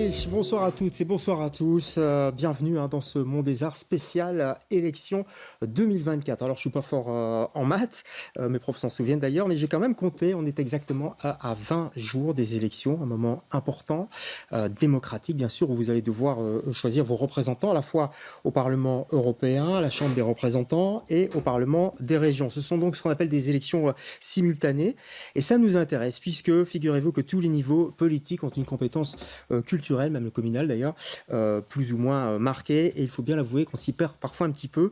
Allez, bonsoir à toutes et bonsoir à tous. Bienvenue dans ce Monde des Arts spécial élection 2024. Alors, je suis pas fort en maths, mes profs s'en souviennent d'ailleurs, mais j'ai quand même compté. On est exactement à 20 jours des élections, un moment important, démocratique bien sûr, où vous allez devoir choisir vos représentants à la fois au Parlement européen, à la Chambre des représentants et au Parlement des régions. Ce sont donc ce qu'on appelle des élections simultanées et ça nous intéresse puisque figurez-vous que tous les niveaux politiques ont une compétence culturel, même le communal d'ailleurs, plus ou moins marqué. Et il faut bien l'avouer qu'on s'y perd parfois un petit peu,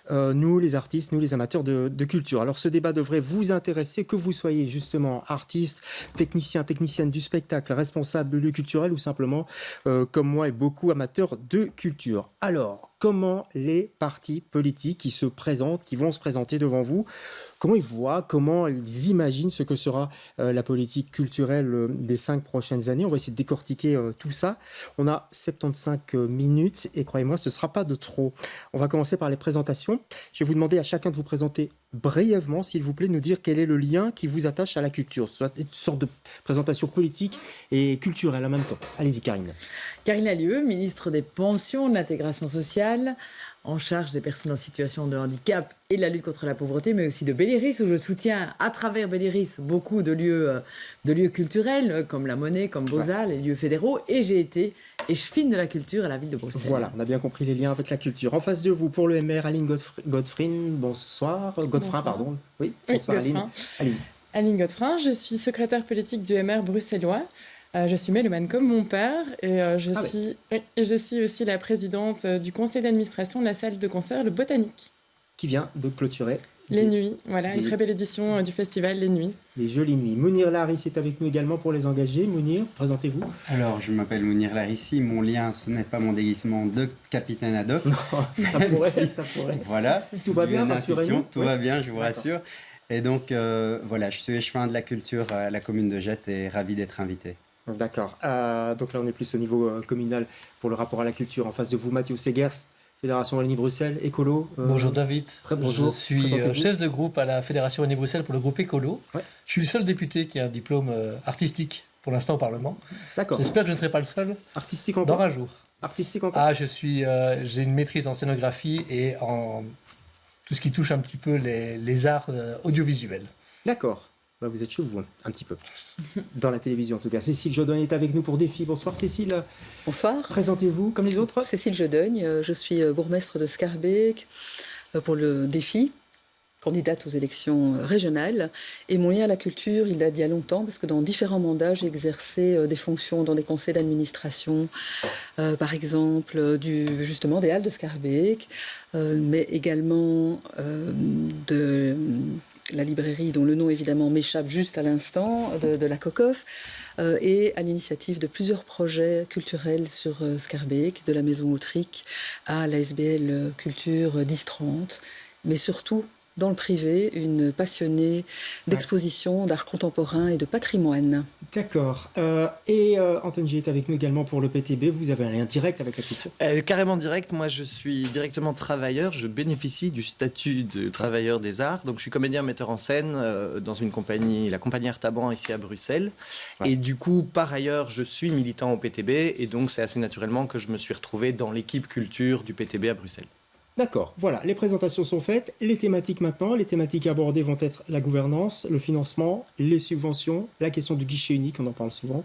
nous les artistes, nous les amateurs de culture. Alors ce débat devrait vous intéresser, que vous soyez justement artiste, technicien, technicienne du spectacle, responsable de lieux culturels ou simplement, comme moi et beaucoup, amateurs de culture. Alors, comment les partis politiques qui se présentent, qui vont se présenter devant vous, comment ils voient, comment ils imaginent ce que sera la politique culturelle des 5 prochaines années. On va essayer de décortiquer tout ça. On a 75 minutes et croyez-moi, ce ne sera pas de trop. On va commencer par les présentations. Je vais vous demander à chacun de vous présenter brièvement, s'il vous plaît, nous dire quel est le lien qui vous attache à la culture. Soit une sorte de présentation politique et culturelle en même temps. Allez-y, Karine. Karine Lallieu, ministre des Pensions, de l'Intégration sociale, en charge des personnes en situation de handicap et de la lutte contre la pauvreté, mais aussi de Belliris, où je soutiens à travers Belliris beaucoup de lieux culturels, comme la Monnaie, comme Beaux-Arts, les lieux fédéraux, et j'ai été échevine de la culture à la ville de Bruxelles. Voilà, on a bien compris les liens avec la culture. En face de vous, pour le MR, Aline Godfrin, bonsoir. Godfrin, pardon. Oui, bonsoir Aline. Allez-y. Aline Godfrin, je suis secrétaire politique du MR bruxellois. Je suis mélomane comme mon père et je suis aussi la présidente du conseil d'administration de la salle de concert Le Botanique. Qui vient de clôturer les nuits, voilà, une très belle édition du festival Les Nuits. Les jolies nuits. Mounir Larissi est avec nous également pour les engager. Mounir, présentez-vous. Alors, je m'appelle Mounir Larissi. Mon lien, ce n'est pas mon déguisement de capitaine ad hoc. Non, ça pourrait. Voilà. Tout va bien, rassurez-nous. Tout va bien, je vous rassure. Et donc, voilà, je suis échevin de la culture à la commune de Jette et ravi d'être invité. D'accord. Donc là, on est plus au niveau communal pour le rapport à la culture. En face de vous, Mathieu Segers, Fédération Wallonie-Bruxelles, écolo. Bonjour David. Bonjour. Je suis chef de groupe à la Fédération Wallonie-Bruxelles pour le groupe écolo. Ouais. Je suis le seul député qui a un diplôme artistique pour l'instant au Parlement. D'accord. J'espère que je ne serai pas le seul. Artistique encore. Dans un jour. Artistique encore. Ah, j'ai une maîtrise en scénographie et en tout ce qui touche un petit peu les arts audiovisuels. D'accord. Vous êtes chez vous, un petit peu. Dans la télévision, en tout cas. Cécile Jodogne est avec nous pour Défi. Bonsoir, Cécile. Bonsoir. Présentez-vous comme les autres. Cécile Jodogne, je suis bourgmestre de Schaerbeek pour le Défi, candidate aux élections régionales. Et mon lien à la culture, il date d'il y a longtemps, parce que dans différents mandats, j'ai exercé des fonctions dans des conseils d'administration, par exemple, justement des Halles de Schaerbeek, mais également de la librairie dont le nom évidemment m'échappe juste à l'instant, de la COCOF, et à l'initiative de plusieurs projets culturels sur Schaerbeek, de la Maison Autrique à la SBL Culture 1030, mais surtout dans le privé, une passionnée d'exposition, d'art contemporain et de patrimoine. D'accord. Antoine G est avec nous également pour le PTB. Vous avez un lien direct avec la culture ? Carrément direct. Moi, je suis directement travailleur. Je bénéficie du statut de travailleur des arts. Donc, je suis comédien, metteur en scène dans une compagnie, la compagnie Artaban, ici à Bruxelles. Ouais. Et du coup, par ailleurs, je suis militant au PTB. Et donc, c'est assez naturellement que je me suis retrouvé dans l'équipe culture du PTB à Bruxelles. D'accord, voilà, les présentations sont faites. Les thématiques maintenant, les thématiques abordées vont être la gouvernance, le financement, les subventions, la question du guichet unique, on en parle souvent,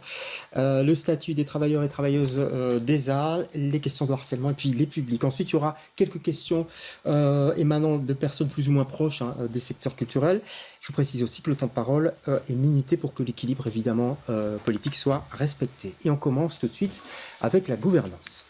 le statut des travailleurs et travailleuses des arts, les questions de harcèlement et puis les publics. Ensuite, il y aura quelques questions émanant de personnes plus ou moins proches des secteurs culturels. Je vous précise aussi que le temps de parole est minuté pour que l'équilibre, évidemment, politique soit respecté. Et on commence tout de suite avec la gouvernance.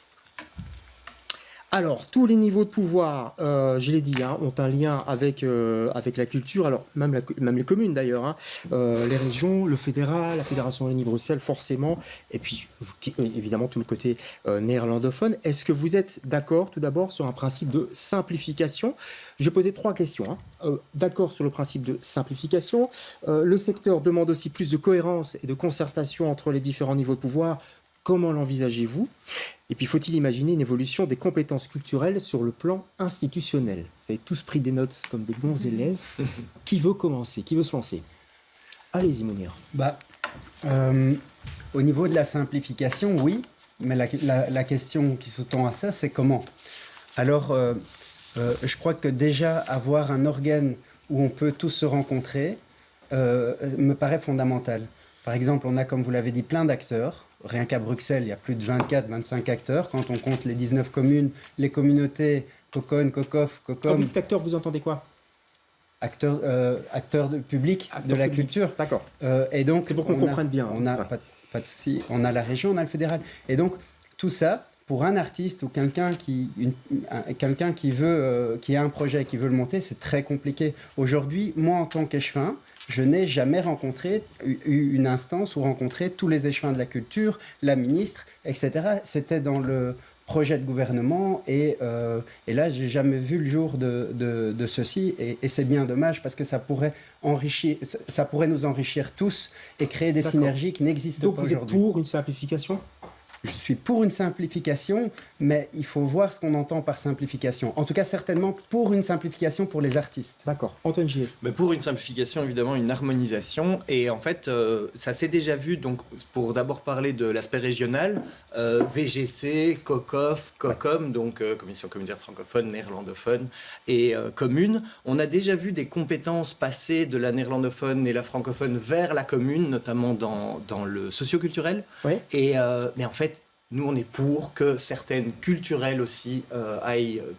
Alors, tous les niveaux de pouvoir, je l'ai dit, ont un lien avec la culture, alors même les communes d'ailleurs, les régions, le fédéral, la Fédération Wallonie-Bruxelles forcément, et puis évidemment tout le côté néerlandophone. Est-ce que vous êtes d'accord tout d'abord sur un principe de simplification ? Je vais poser 3 questions. D'accord sur le principe de simplification. Le secteur demande aussi plus de cohérence et de concertation entre les différents niveaux de pouvoir. Comment l'envisagez-vous ? Et puis, faut-il imaginer une évolution des compétences culturelles sur le plan institutionnel ? Vous avez tous pris des notes comme des bons élèves. Qui veut commencer ? Qui veut se lancer ? Allez-y, Mounir. Au niveau de la simplification, oui. Mais la question qui sous-tend à ça, c'est comment? Alors, je crois que déjà avoir un organe où on peut tous se rencontrer me paraît fondamental. Par exemple, on a, comme vous l'avez dit, plein d'acteurs. Rien qu'à Bruxelles, il y a plus de 24-25 acteurs. Quand on compte les 19 communes, les communautés, COCON, COCOF, COCOM... Quand vous dites acteurs, vous entendez quoi? Acteurs publics de la culture. D'accord. Et donc, c'est pour qu'on comprenne bien. On a, pas de souci. On a la région, on a le fédéral. Et donc, tout ça, pour un artiste ou quelqu'un qui a un projet, qui veut le monter, c'est très compliqué. Aujourd'hui, moi, en tant qu'échevin, je n'ai jamais rencontré une instance où rencontrer tous les échevins de la culture, la ministre, etc. C'était dans le projet de gouvernement et là, j'ai jamais vu le jour de ceci et c'est bien dommage parce que ça pourrait nous enrichir tous et créer des synergies qui n'existent pas aujourd'hui. Donc vous êtes pour une simplification ? Je suis pour une simplification, mais il faut voir ce qu'on entend par simplification. En tout cas, certainement pour une simplification pour les artistes. D'accord. Antoine Gier. Mais pour une simplification, évidemment, une harmonisation. Et en fait, ça s'est déjà vu, donc, pour d'abord parler de l'aspect régional, VGC, COCOF, COCOM, donc Commission communautaire francophone, néerlandophone et commune. On a déjà vu des compétences passer de la néerlandophone et la francophone vers la commune, notamment dans le socioculturel. Oui. Mais en fait, nous, on est pour que certaines culturelles aussi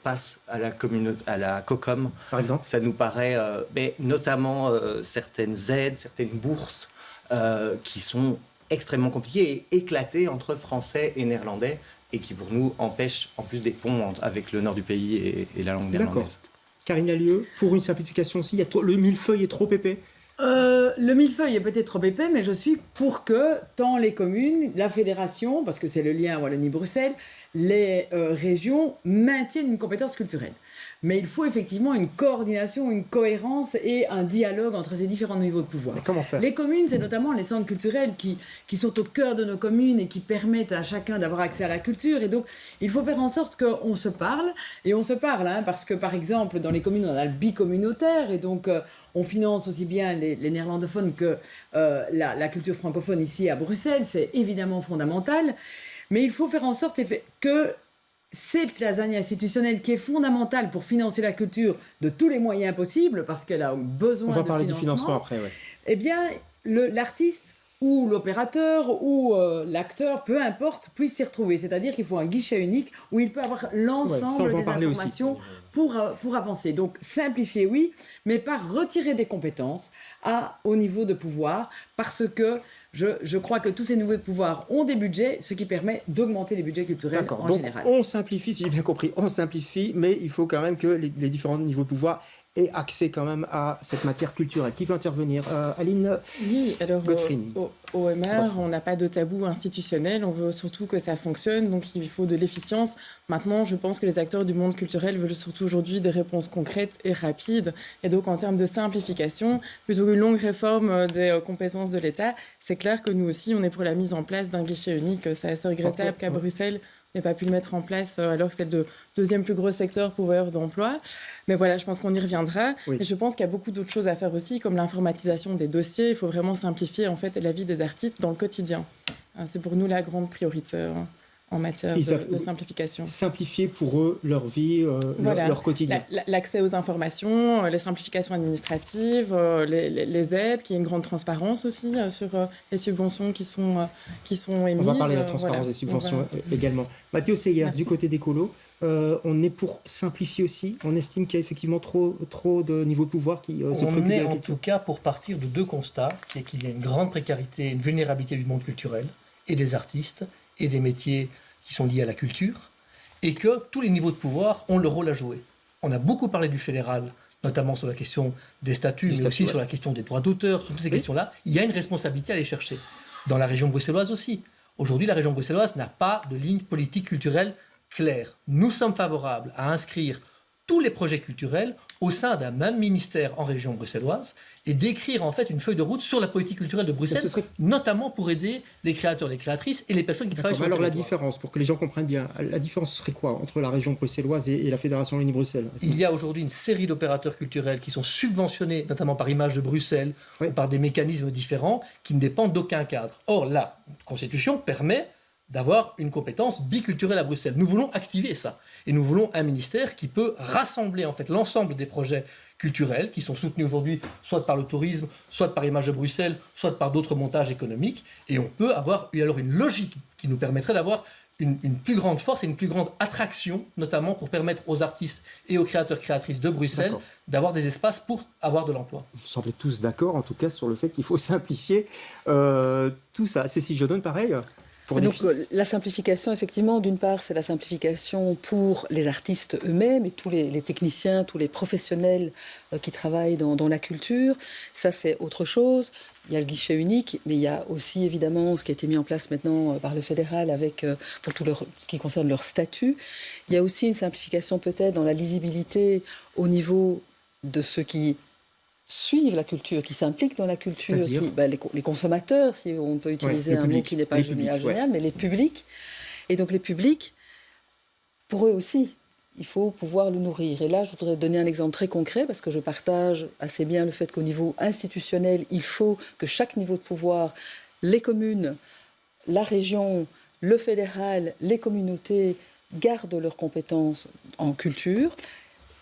passent à la COCOM. Par exemple ? Ça nous paraît, notamment certaines aides, certaines bourses qui sont extrêmement compliquées et éclatées entre français et néerlandais et qui, pour nous, empêchent en plus des ponts avec le nord du pays et la langue néerlandaise. D'accord. Karine Lallieu, pour une simplification aussi, le millefeuille est trop épais ? Le millefeuille est peut-être trop épais, mais je suis pour que tant les communes, la fédération, parce que c'est le lien Wallonie-Bruxelles, les régions maintiennent une compétence culturelle. Mais il faut effectivement une coordination, une cohérence et un dialogue entre ces différents niveaux de pouvoir. Mais comment faire ? Les communes, c'est notamment les centres culturels qui sont au cœur de nos communes et qui permettent à chacun d'avoir accès à la culture. Et donc, il faut faire en sorte qu'on se parle. Et on se parle, parce que, par exemple, dans les communes, on a le bicommunautaire. Et donc, on finance aussi bien les néerlandophones que la culture francophone ici à Bruxelles. C'est évidemment fondamental. Mais il faut faire en sorte que cette lasagne institutionnelle qui est fondamentale pour financer la culture de tous les moyens possibles, parce qu'elle a besoin de financement. On va parler du financement après, oui. Eh bien, l'artiste ou l'opérateur ou l'acteur, peu importe, puisse s'y retrouver. C'est-à-dire qu'il faut un guichet unique où il peut avoir l'ensemble des informations pour avancer. Donc, simplifier, oui, mais pas retirer des compétences au niveau de pouvoir, parce que je crois que tous ces nouveaux pouvoirs ont des budgets, ce qui permet d'augmenter les budgets culturels en général. On simplifie, si j'ai bien compris, on simplifie, mais il faut quand même que les différents niveaux de pouvoir aient accès quand même à cette matière culturelle. Qui veut intervenir ? Aline ? Oui, alors au MR, on n'a pas de tabou institutionnel, on veut surtout que ça fonctionne, donc il faut de l'efficience. Maintenant, je pense que les acteurs du monde culturel veulent surtout aujourd'hui des réponses concrètes et rapides. Et donc, en termes de simplification, plutôt qu'une longue réforme des compétences de l'État, c'est clair que nous aussi, on est pour la mise en place d'un guichet unique. C'est assez regrettable qu'à Bruxelles, n'ait pas pu le mettre en place alors que c'est le deuxième plus gros secteur pourvoyeur d'emploi. Mais voilà, je pense qu'on y reviendra. Oui. Et je pense qu'il y a beaucoup d'autres choses à faire aussi, comme l'informatisation des dossiers. Il faut vraiment simplifier en fait la vie des artistes dans le quotidien. C'est pour nous la grande priorité en matière de simplification. Simplifier pour eux leur vie, leur quotidien. L'accès aux informations, les simplifications administratives, les aides, qu'il y ait une grande transparence aussi sur les subventions qui sont émises. On va parler de la transparence des subventions également. Mathieu Segers, du côté d'écolo, on est pour simplifier aussi. On estime qu'il y a effectivement trop de niveaux de pouvoir qui se préoccupent. On est en tout cas pour partir de deux constats, qui est qu'il y a une grande précarité, une vulnérabilité du monde culturel et des artistes et des métiers qui sont liés à la culture, et que tous les niveaux de pouvoir ont leur rôle à jouer. On a beaucoup parlé du fédéral, notamment sur la question des statuts, mais aussi sur la question des droits d'auteur, sur toutes ces questions-là. Il y a une responsabilité à aller chercher. Dans la région bruxelloise aussi. Aujourd'hui, la région bruxelloise n'a pas de ligne politique culturelle claire. Nous sommes favorables à inscrire tous les projets culturels au sein d'un même ministère en région bruxelloise et d'écrire en fait une feuille de route sur la politique culturelle de Bruxelles, notamment pour aider les créateurs, les créatrices et les personnes qui travaillent sur le territoire. Alors la différence, pour que les gens comprennent bien, la différence serait quoi entre la région bruxelloise et la Fédération Wallonie-Bruxelles ? Il y a aujourd'hui une série d'opérateurs culturels qui sont subventionnés, notamment par Images de Bruxelles, ou par des mécanismes différents qui ne dépendent d'aucun cadre. Or, la Constitution permet d'avoir une compétence biculturelle à Bruxelles. Nous voulons activer ça. Et nous voulons un ministère qui peut rassembler en fait l'ensemble des projets culturels qui sont soutenus aujourd'hui soit par le tourisme, soit par Images de Bruxelles, soit par d'autres montages économiques. Et on peut avoir alors une logique qui nous permettrait d'avoir une plus grande force et une plus grande attraction, notamment pour permettre aux artistes et aux créateurs, créatrices de Bruxelles d'avoir des espaces pour avoir de l'emploi. Vous semblez tous d'accord, en tout cas, sur le fait qu'il faut simplifier tout ça. Cécile Jodonne, pareil donc la simplification, effectivement, d'une part, c'est la simplification pour les artistes eux-mêmes et tous les techniciens, tous les professionnels qui travaillent dans la culture. Ça, c'est autre chose. Il y a le guichet unique, mais il y a aussi évidemment ce qui a été mis en place maintenant par le fédéral avec, pour tout ce qui concerne leur statut. Il y a aussi une simplification peut-être dans la lisibilité au niveau de ceux qui suivent la culture, qui s'impliquent dans la culture, les consommateurs, si on peut utiliser un mot qui n'est pas génial, mais les publics. Et donc les publics, pour eux aussi, il faut pouvoir le nourrir. Et là, je voudrais donner un exemple très concret, parce que je partage assez bien le fait qu'au niveau institutionnel, il faut que chaque niveau de pouvoir, les communes, la région, le fédéral, les communautés, gardent leurs compétences en culture.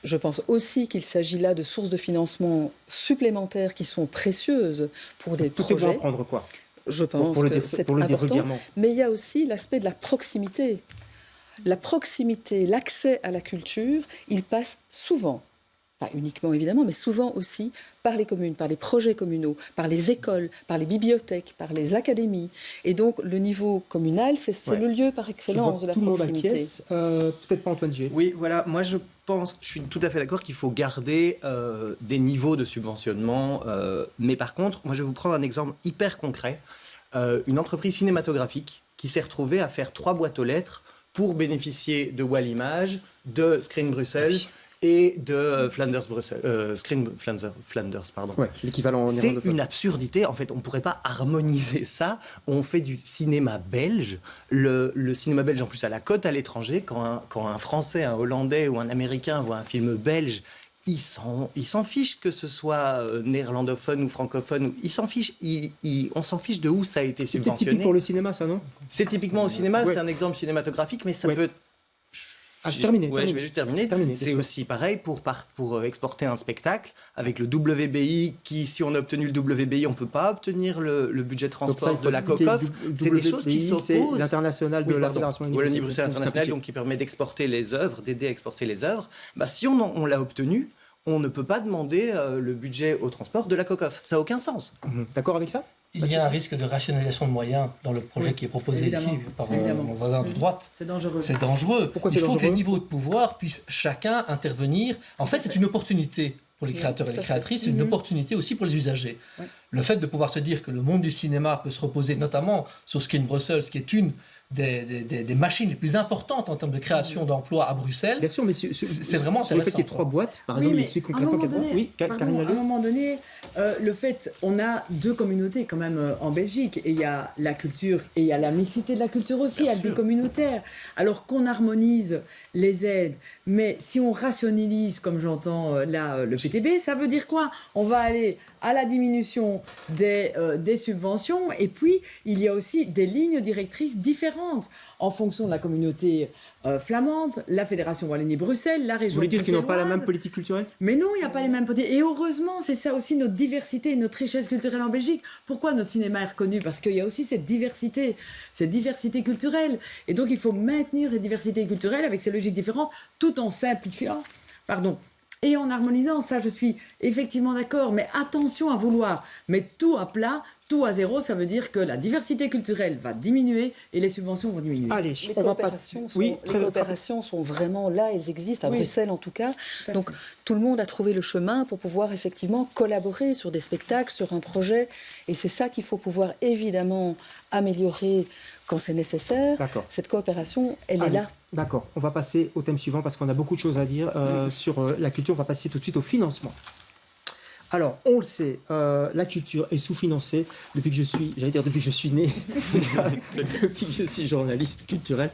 Je pense aussi qu'il s'agit là de sources de financement supplémentaires qui sont précieuses pour des projets. Tout est bon à prendre, quoi. Je pense que c'est important. Mais il y a aussi l'aspect de la proximité. La proximité, l'accès à la culture, il passe souvent, pas uniquement évidemment, mais souvent aussi par les communes, par les projets communaux, par les écoles, par les bibliothèques, par les académies. Et donc le niveau communal, c'est le lieu par excellence de la proximité. Peut-être pas Antoine Gier. Oui, voilà, moi je suis tout à fait d'accord qu'il faut garder des niveaux de subventionnement. Mais par contre, moi je vais vous prendre un exemple hyper concret. Une entreprise cinématographique qui s'est retrouvée à faire 3 boîtes aux lettres pour bénéficier de Wall Images, de Screen Bruxelles et de Screen Flanders, pardon. Ouais, l'équivalent en C'est une absurdité. En fait, on ne pourrait pas harmoniser ça. On fait du cinéma belge. Le cinéma belge, en plus, a la cote à l'étranger. Quand un Français, un Hollandais ou un Américain voit un film belge, ils s'en fichent que ce soit néerlandophone ou francophone. Ils s'en fichent. On s'en fiche de où ça a été subventionné. C'est typique pour le cinéma, ça, non? C'est typiquement au cinéma. C'est un exemple cinématographique, mais ça peut... Je vais juste terminer. C'est aussi pareil pour exporter un spectacle avec le WBI qui, si on a obtenu le WBI, on ne peut pas obtenir le budget transport de la COCOF. C'est des choses qui s'opposent. C'est l'international de la Fédération Wallonie-Bruxelles International, donc qui permet d'exporter les œuvres, d'aider à exporter les œuvres. Si on l'a obtenu, on ne peut pas demander le budget au transport de la COCOF. Ça n'a aucun sens. D'accord avec ça? Il y a un risque de rationalisation de moyens dans le projet qui est proposé ici par mon voisin de droite. C'est dangereux. C'est dangereux. Pourquoi Il faut que les niveaux de pouvoir puissent chacun intervenir. En fait, c'est une opportunité pour les créateurs et les créatrices, c'est une opportunité aussi pour les usagers. Le fait de pouvoir se dire que le monde du cinéma peut se reposer notamment sur Screen Brussels, qui est une des machines les plus importantes en termes de création d'emplois à Bruxelles. Bien sûr, mais c'est vraiment intéressant. Le fait qu'il y ait 3 boîtes, par exemple, il explique concrètement quelles boîtes. Oui, à un moment donné, le fait, on a 2 communautés quand même en Belgique, et il y a la culture et il y a la mixité de la culture aussi, il y a le bicommunautaire. Alors qu'on harmonise les aides, mais si on rationalise, comme j'entends là le PTB, ça veut dire quoi? On va aller à la diminution des subventions, et puis il y a aussi des lignes directrices différentes en fonction de la communauté flamande, la Fédération Wallonie-Bruxelles, la région. Vous voulez dire qu'ils n'ont pas la même politique culturelle? Mais non, il n'y a pas les mêmes politiques. Et heureusement, c'est ça aussi notre diversité, notre richesse culturelle en Belgique. Pourquoi notre cinéma est reconnu? Parce qu'il y a aussi cette diversité culturelle. Et donc il faut maintenir cette diversité culturelle avec ces logiques différentes, tout en simplifiant, et en harmonisant. Ça, je suis effectivement d'accord. Mais attention à vouloir mettre tout à plat, tout à zéro. Ça veut dire que la diversité culturelle va diminuer et les subventions vont diminuer. Allez, les coopérations sont vraiment là, elles existent, à Bruxelles en tout cas. Donc tout le monde a trouvé le chemin pour pouvoir effectivement collaborer sur des spectacles, sur un projet. Et c'est ça qu'il faut pouvoir évidemment améliorer quand c'est nécessaire. Cette coopération, elle est là. D'accord, on va passer au thème suivant parce qu'on a beaucoup de choses à dire sur la culture. On va passer tout de suite au financement. Alors, on le sait, la culture est sous-financée depuis que je suis né, depuis que je suis journaliste culturel.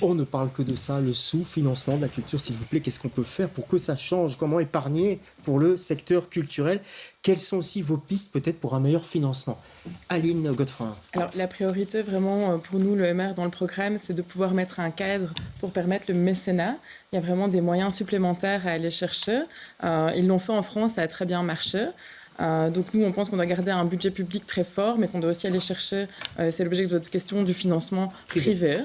On ne parle que de ça, le sous-financement de la culture, s'il vous plaît. Qu'est-ce qu'on peut faire pour que ça change? Comment épargner pour le secteur culturel? Quelles sont aussi vos pistes peut-être pour un meilleur financement? Aline Godefroy. Alors la priorité vraiment pour nous, le MR, dans le programme, c'est de pouvoir mettre un cadre pour permettre le mécénat. Il y a vraiment des moyens supplémentaires à aller chercher. Ils l'ont fait en France, ça a très bien marché. Donc nous, on pense qu'on doit garder un budget public très fort, mais qu'on doit aussi aller chercher, c'est l'objet de votre question, du financement privé.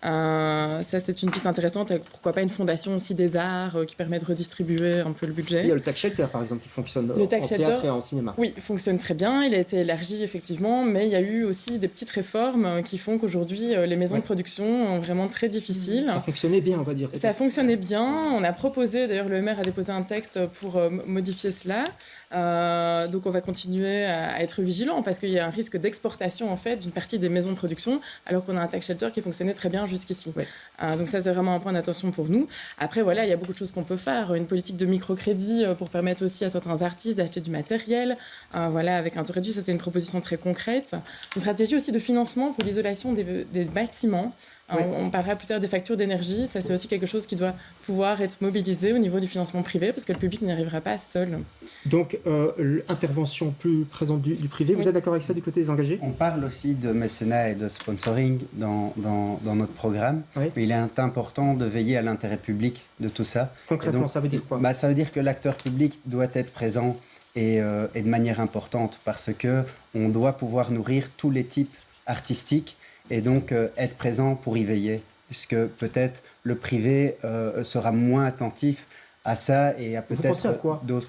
Ça, c'est une piste intéressante. Pourquoi pas une fondation aussi des arts qui permet de redistribuer un peu le budget. Il y a le tax shelter, par exemple, qui fonctionne en théâtre et en cinéma. Oui, il fonctionne très bien. Il a été élargi, effectivement, mais il y a eu aussi des petites réformes qui font qu'aujourd'hui, les maisons de production sont vraiment très difficiles. Ça fonctionnait bien, on va dire. Ça fonctionnait bien. On a proposé, d'ailleurs, le maire a déposé un texte pour modifier cela. Donc, on va continuer à être vigilant parce qu'il y a un risque d'exportation, en fait, d'une partie des maisons de production, alors qu'on a un tax shelter qui fonctionnait très bien jusqu'ici. Ouais. Donc ça, c'est vraiment un point d'attention pour nous. Après, voilà, il y a beaucoup de choses qu'on peut faire. Une politique de microcrédit pour permettre aussi à certains artistes d'acheter du matériel, voilà, avec un taux réduit. Ça, c'est une proposition très concrète. Une stratégie aussi de financement pour l'isolation des bâtiments. Oui. On parlera plus tard des factures d'énergie. Ça, c'est aussi quelque chose qui doit pouvoir être mobilisé au niveau du financement privé parce que le public n'y arrivera pas seul. Donc, l'intervention plus présente du privé. Vous êtes d'accord avec ça du côté des engagés? On parle aussi de mécénat et de sponsoring dans notre programme. Oui. Mais il est important de veiller à l'intérêt public de tout ça. Concrètement, ça veut dire quoi? Ça veut dire que l'acteur public doit être présent et de manière importante parce qu'on doit pouvoir nourrir tous les types artistiques et donc être présent pour y veiller, puisque peut-être le privé sera moins attentif à ça et à peut-être d'autres.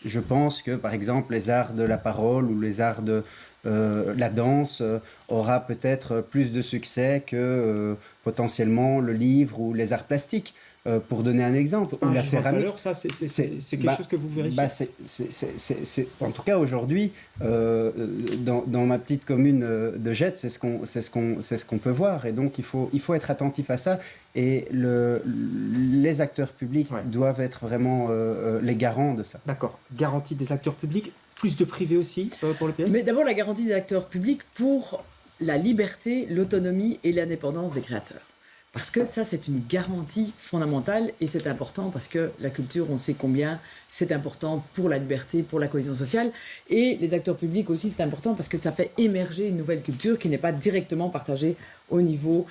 Je pense que, par exemple, les arts de la parole ou les arts de la danse aura peut-être plus de succès que potentiellement le livre ou les arts plastiques. Pour donner un exemple, ou la céramique. Ça, c'est quelque chose que vous vérifiez. En tout cas, aujourd'hui, dans ma petite commune de Jette, c'est ce qu'on peut voir. Et donc, il faut être attentif à ça. Et les acteurs publics doivent être vraiment les garants de ça. D'accord. Garantie des acteurs publics, plus de privés aussi pour le PS. Mais d'abord, la garantie des acteurs publics pour la liberté, l'autonomie et l'indépendance des créateurs. Parce que ça, c'est une garantie fondamentale et c'est important parce que la culture, on sait combien c'est important pour la liberté, pour la cohésion sociale. Et les acteurs publics aussi, c'est important parce que ça fait émerger une nouvelle culture qui n'est pas directement partagée au niveau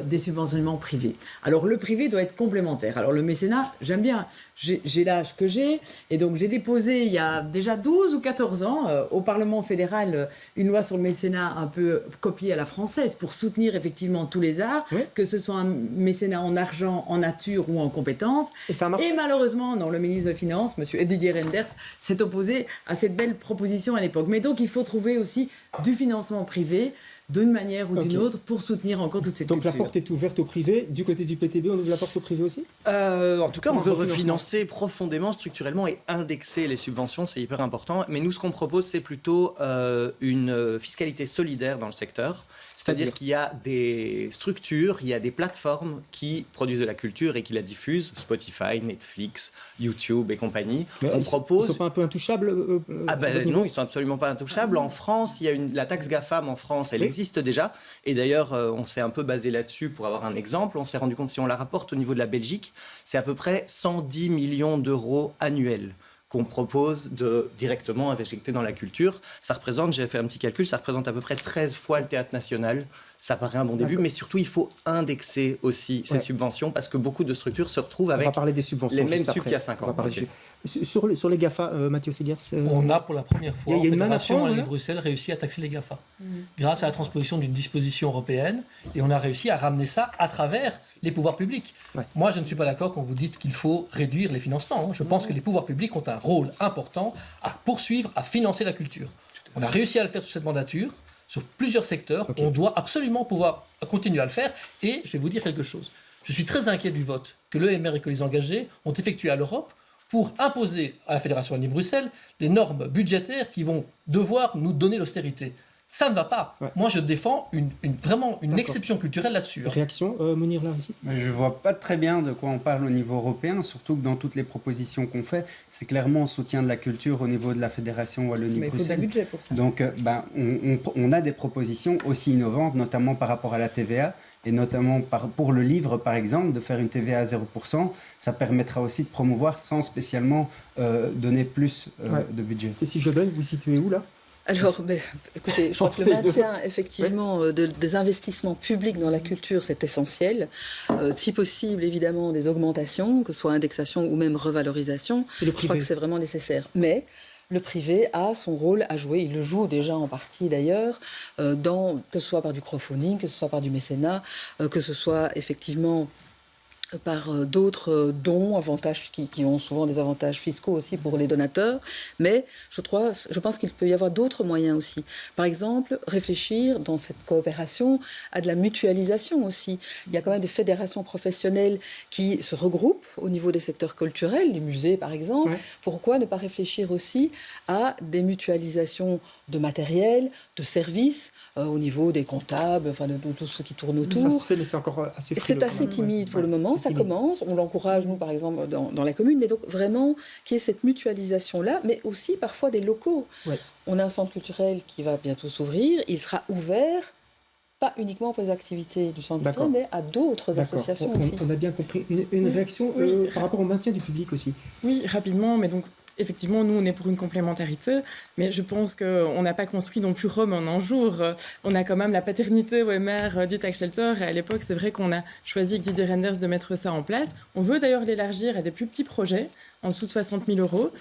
des subventionnements privés. Alors, le privé doit être complémentaire. Alors, le mécénat, j'aime bien. J'ai l'âge que j'ai et donc j'ai déposé il y a déjà 12 ou 14 ans au Parlement fédéral une loi sur le mécénat un peu copiée à la française pour soutenir effectivement tous les arts, que ce soit un mécénat en argent, en nature ou en compétences. Et ça marche. Et malheureusement, non, le ministre des Finances, M. Didier Reynders, s'est opposé à cette belle proposition à l'époque. Mais donc il faut trouver aussi du financement privé d'une manière ou d'une autre pour soutenir encore toute cette culture. Donc la porte est ouverte au privé. Du côté du PTB, on ouvre la porte au privé aussi? En tout cas, on veut refinancer profondément, structurellement et indexer les subventions, c'est hyper important. Mais nous, ce qu'on propose, c'est plutôt une fiscalité solidaire dans le secteur. C'est-à-dire qu'il y a des structures, il y a des plateformes qui produisent de la culture et qui la diffusent, Spotify, Netflix, YouTube et compagnie. Mais on propose... Ils ne sont pas un peu intouchables non, ils ne sont absolument pas intouchables. En France, il y a la taxe GAFAM en France, elle existe déjà. Et d'ailleurs, on s'est un peu basé là-dessus pour avoir un exemple. On s'est rendu compte, si on la rapporte au niveau de la Belgique, c'est à peu près 110 millions d'euros annuels qu'on propose de directement injecter dans la culture. Ça représente, j'ai fait un petit calcul, ça représente à peu près 13 fois le Théâtre National. Ça paraît un bon début, mais surtout, il faut indexer aussi ces subventions parce que beaucoup de structures se retrouvent avec les mêmes subs qu'il y a 5 ans. Sur les GAFA, Mathieu Segers, on a pour la première fois en fédération à Bruxelles réussi à taxer les GAFA grâce à la transposition d'une disposition européenne et on a réussi à ramener ça à travers les pouvoirs publics. Moi, je ne suis pas d'accord quand vous dites qu'il faut réduire les financements. Je pense que les pouvoirs publics ont un rôle important à poursuivre, à financer la culture. On a réussi à le faire sous cette mandature. Sur plusieurs secteurs, on doit absolument pouvoir continuer à le faire. Et je vais vous dire quelque chose. Je suis très inquiet du vote que l'EMR et que les engagés ont effectué à l'Europe pour imposer à la Fédération Wallonie-Bruxelles des normes budgétaires qui vont devoir nous donner l'austérité. Ça ne va pas. Moi, je défends vraiment une exception culturelle là-dessus. Réaction, Mounir Larzi? Je ne vois pas très bien de quoi on parle au niveau européen, surtout que dans toutes les propositions qu'on fait, c'est clairement en soutien de la culture au niveau de la Fédération Wallonie-Bruxelles. Mais il faut du budget pour ça. Donc, on a des propositions aussi innovantes, notamment par rapport à la TVA, et notamment pour le livre, par exemple, de faire une TVA à 0%, ça permettra aussi de promouvoir sans spécialement donner plus de budget. Cécile Jobel, vous situez où là ? Alors, écoutez, je crois que le maintien, effectivement, des investissements publics dans la culture, c'est essentiel. Si possible, évidemment, des augmentations, que ce soit indexation ou même revalorisation, je crois que c'est vraiment nécessaire. Mais le privé a son rôle à jouer, il le joue déjà en partie d'ailleurs, que ce soit par du crowdfunding, que ce soit par du mécénat, que ce soit effectivement par d'autres dons, avantages qui ont souvent des avantages fiscaux aussi pour les donateurs. Mais je pense qu'il peut y avoir d'autres moyens aussi. Par exemple, réfléchir dans cette coopération à de la mutualisation aussi. Il y a quand même des fédérations professionnelles qui se regroupent au niveau des secteurs culturels, les musées par exemple. Ouais. Pourquoi ne pas réfléchir aussi à des mutualisations de matériel, de services, au niveau des comptables, enfin de tout ce qui tourne autour. Ça se fait, mais c'est encore assez frileux. C'est assez timide pour le moment. Ça commence, on l'encourage, nous, par exemple, dans la commune, mais donc vraiment qu'il y ait cette mutualisation-là, mais aussi parfois des locaux. Ouais. On a un centre culturel qui va bientôt s'ouvrir, il sera ouvert, pas uniquement pour les activités du centre culturel, mais à d'autres associations aussi. On a bien compris. Une réaction par rapport au maintien du public aussi. Oui, rapidement, mais donc... Effectivement, nous, on est pour une complémentarité, mais je pense qu'on n'a pas construit non plus Rome en un jour. On a quand même la paternité OMR du tax shelter, et à l'époque, c'est vrai qu'on a choisi avec Didier Renders de mettre ça en place. On veut d'ailleurs l'élargir à des plus petits projets, en dessous de 60 000 euros,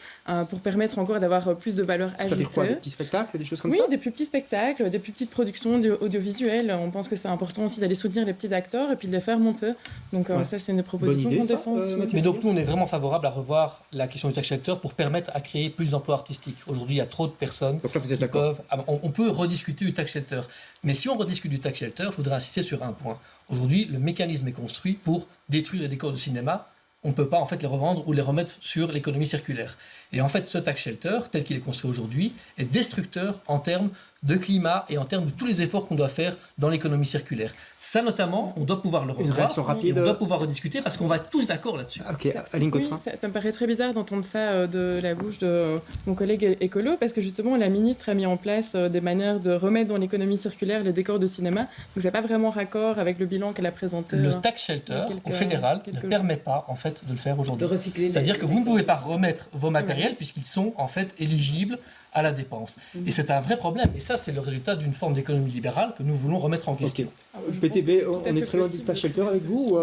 pour permettre encore d'avoir plus de valeur ajoutée. C'est-à-dire quoi, des petits spectacles, des choses comme ça ? Oui, des plus petits spectacles, des plus petites productions audiovisuelles. On pense que c'est important aussi d'aller soutenir les petits acteurs et puis de les faire monter. Donc ça, c'est une proposition qu'on défend aussi. Mais donc nous, on est vraiment favorable à revoir la question du tax shelter pour permettre à créer plus d'emplois artistiques. Aujourd'hui, il y a trop de personnes donc là, vous êtes qui peuvent... On peut rediscuter du tax shelter. Mais si on rediscute du tax shelter, je voudrais insister sur un point. Aujourd'hui, le mécanisme est construit pour détruire les décors de cinéma. On ne peut pas en fait les revendre ou les remettre sur l'économie circulaire. Et en fait, ce tax shelter, tel qu'il est construit aujourd'hui, est destructeur en termes de climat et en termes de tous les efforts qu'on doit faire dans l'économie circulaire. Ça, notamment, on doit pouvoir le revoir, on doit pouvoir rediscuter parce qu'on va être tous d'accord là-dessus. Ok, Aline Godefroy. Ça me paraît très bizarre d'entendre ça de la bouche de mon collègue écolo, parce que justement, la ministre a mis en place des manières de remettre dans l'économie circulaire les décors de cinéma. Donc, c'est pas vraiment raccord avec le bilan qu'elle a présenté. Le tax shelter, au fédéral, ne permet pas, en fait, de le faire aujourd'hui. De recycler. C'est-à-dire que vous ne pouvez pas remettre vos matériels puisqu'ils sont, en fait, éligibles à la dépense. Et c'est un vrai problème. Et ça, c'est le résultat d'une forme d'économie libérale que nous voulons remettre en question. Okay. PTB, on est très loin du tax shelter avec vous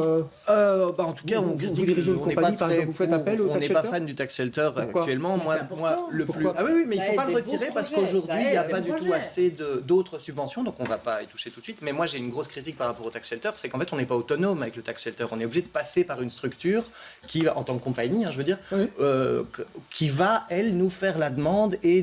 En tout cas, on critique. On n'est pas fan du tax shelter actuellement. Moi, le plus. Ah oui, mais il ne faut pas le retirer parce qu'aujourd'hui, il n'y a pas du tout assez d'autres subventions, donc on ne va pas y toucher tout de suite. Mais moi, j'ai une grosse critique par rapport au tax shelter, c'est qu'en fait, on n'est pas autonome avec le tax shelter. On est obligé de passer par une structure qui, en tant que compagnie, je veux dire, qui va, elle, nous faire la demande et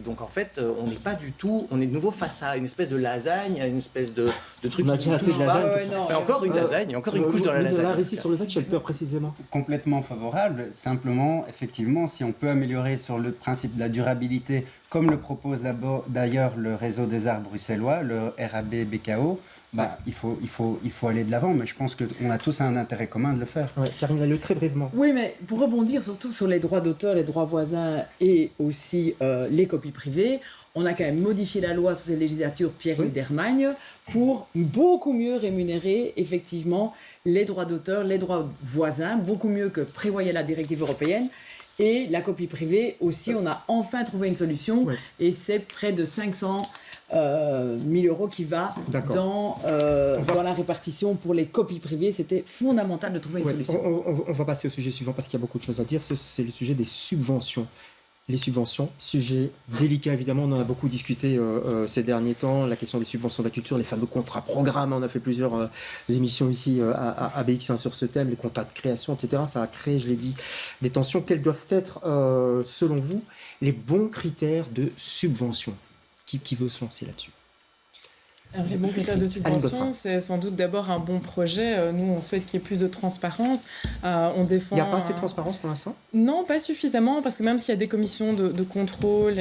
donc en fait, on n'est pas du tout, on est de nouveau face à une espèce de lasagne, à une espèce de truc qui ne touche pas. Encore une lasagne, encore une couche dans la lasagne. Récit sur le tax shelter précisément. Complètement favorable. Simplement, effectivement, si on peut améliorer sur le principe de la durabilité, comme le propose d'ailleurs le réseau des arts bruxellois, le RAB BKO, il faut aller de l'avant, mais je pense qu'on a tous un intérêt commun de le faire. Ouais, Karine Lallieu, très brièvement. Oui, mais pour rebondir surtout sur les droits d'auteur, les droits voisins et aussi les copies privées, on a quand même modifié la loi sous cette législature Pierre Hildermagne pour beaucoup mieux rémunérer effectivement les droits d'auteur, les droits voisins, beaucoup mieux que prévoyait la directive européenne. Et la copie privée aussi, on a enfin trouvé une solution et c'est près de 500 000 euros qui va dans la répartition pour les copies privées. C'était fondamental de trouver une solution. On va passer au sujet suivant parce qu'il y a beaucoup de choses à dire. C'est le sujet des subventions. Les subventions, sujet délicat évidemment, on en a beaucoup discuté ces derniers temps, la question des subventions de la culture, les fameux contrats programmes, on a fait plusieurs émissions ici à BX1 sur ce thème, les contrats de création, etc. Ça a créé, je l'ai dit, des tensions. Quels doivent être, selon vous, les bons critères de subvention ? Qui veut se lancer là-dessus ? Alors, les bons critères de subvention, c'est sans doute d'abord un bon projet. Nous, on souhaite qu'il y ait plus de transparence. On défend. Il n'y a pas assez de transparence pour l'instant ? Non, pas suffisamment, parce que même s'il y a des commissions de contrôle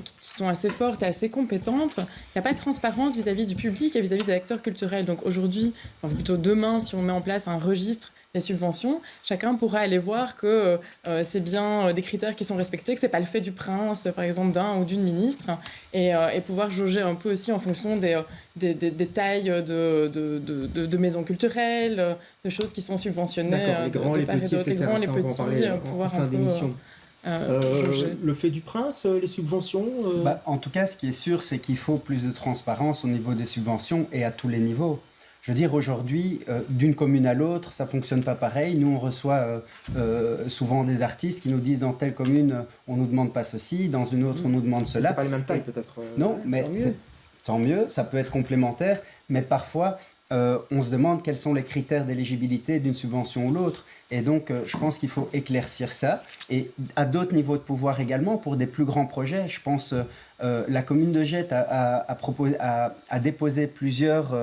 qui sont assez fortes et assez compétentes, il n'y a pas de transparence vis-à-vis du public et vis-à-vis des acteurs culturels. Donc aujourd'hui, enfin plutôt demain, si on met en place un registre les subventions, chacun pourra aller voir que c'est bien des critères qui sont respectés, que ce n'est pas le fait du prince, par exemple, d'un ou d'une ministre, et pouvoir jauger un peu aussi en fonction des tailles de maisons culturelles, de choses qui sont subventionnées les grands, les petits, etc. Les grands, les Ça, on va en petits, parler pouvoir en fin d'émission. Le fait du prince, les subventions En tout cas, ce qui est sûr, c'est qu'il faut plus de transparence au niveau des subventions et à tous les niveaux. Je veux dire, aujourd'hui, d'une commune à l'autre, ça ne fonctionne pas pareil. Nous, on reçoit souvent des artistes qui nous disent dans telle commune, on ne nous demande pas ceci, dans une autre, on nous demande cela. Ce n'est pas les mêmes tailles, peut-être. Non, mais tant mieux, ça peut être complémentaire, mais parfois, on se demande quels sont les critères d'éligibilité d'une subvention ou l'autre. Et donc, je pense qu'il faut éclaircir ça. Et à d'autres niveaux de pouvoir également, pour des plus grands projets, je pense la commune de Jette a déposé plusieurs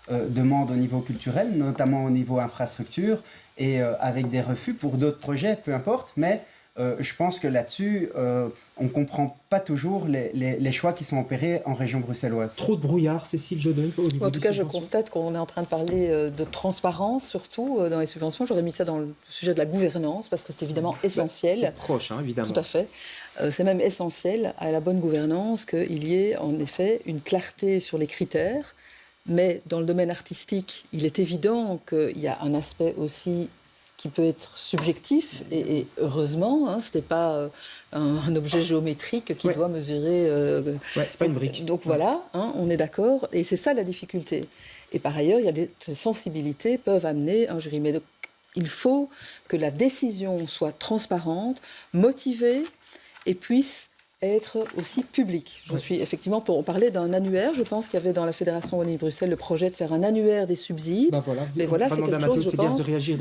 demandes au niveau culturel, notamment au niveau infrastructure, et avec des refus pour d'autres projets, peu importe. Mais je pense que là-dessus, on ne comprend pas toujours les choix qui sont opérés en région bruxelloise. Trop de brouillard, Cécile Jodin, au niveau En tout cas, je subventions. constate qu'on est en train de parler de transparence, surtout dans les subventions. J'aurais mis ça dans le sujet de la gouvernance, parce que c'est évidemment essentiel. C'est proche, évidemment. Tout à fait. C'est même essentiel à la bonne gouvernance qu'il y ait en effet une clarté sur les critères. Mais dans le domaine artistique, il est évident qu'il y a un aspect aussi qui peut être subjectif, et heureusement, ce n'est pas un objet géométrique qui doit mesurer... c'est pas une brique. Donc voilà, on est d'accord, et c'est ça la difficulté. Et par ailleurs, il y a ces sensibilités peuvent amener un jury. Mais donc, il faut que la décision soit transparente, motivée, et puisse être aussi publique. Je suis effectivement pour parler d'un annuaire. Je pense qu'il y avait dans la Fédération Wallonie-Bruxelles le projet de faire un annuaire des subsides. Mais voilà, c'est quelque chose, je pense, je ne suis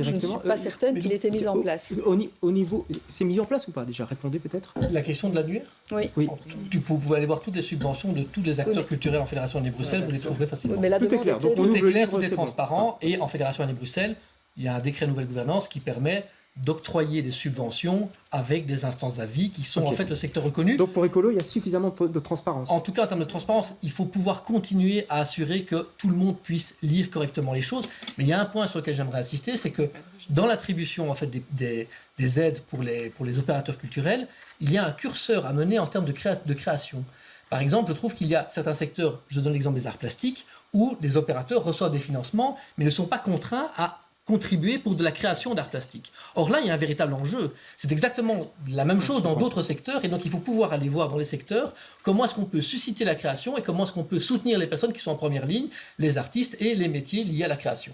pas certaine qu'il ait été mis en place. Au niveau, c'est mis en place ou pas déjà? Répondez peut-être. La question de l'annuaire? Oui. Vous pouvez aller voir toutes les subventions de tous les acteurs culturels en Fédération Wallonie-Bruxelles, vous les trouverez facilement. Mais la Tout est clair. demande Tout est clair, tout est transparent. Et en Fédération Wallonie-Bruxelles, il y a un décret nouvelle gouvernance qui permet d'octroyer des subventions avec des instances d'avis qui sont en fait le secteur reconnu. Donc pour Écolo, il y a suffisamment de transparence. En tout cas, en termes de transparence, il faut pouvoir continuer à assurer que tout le monde puisse lire correctement les choses. Mais il y a un point sur lequel j'aimerais insister, c'est que dans l'attribution en fait, des aides pour les opérateurs culturels, il y a un curseur à mener en termes de création. Par exemple, je trouve qu'il y a certains secteurs, je donne l'exemple des arts plastiques, où les opérateurs reçoivent des financements, mais ne sont pas contraints à contribuer pour de la création d'art plastique. Or là, il y a un véritable enjeu. C'est exactement la même chose dans d'autres secteurs, et donc il faut pouvoir aller voir dans les secteurs comment est-ce qu'on peut susciter la création et comment est-ce qu'on peut soutenir les personnes qui sont en première ligne, les artistes et les métiers liés à la création.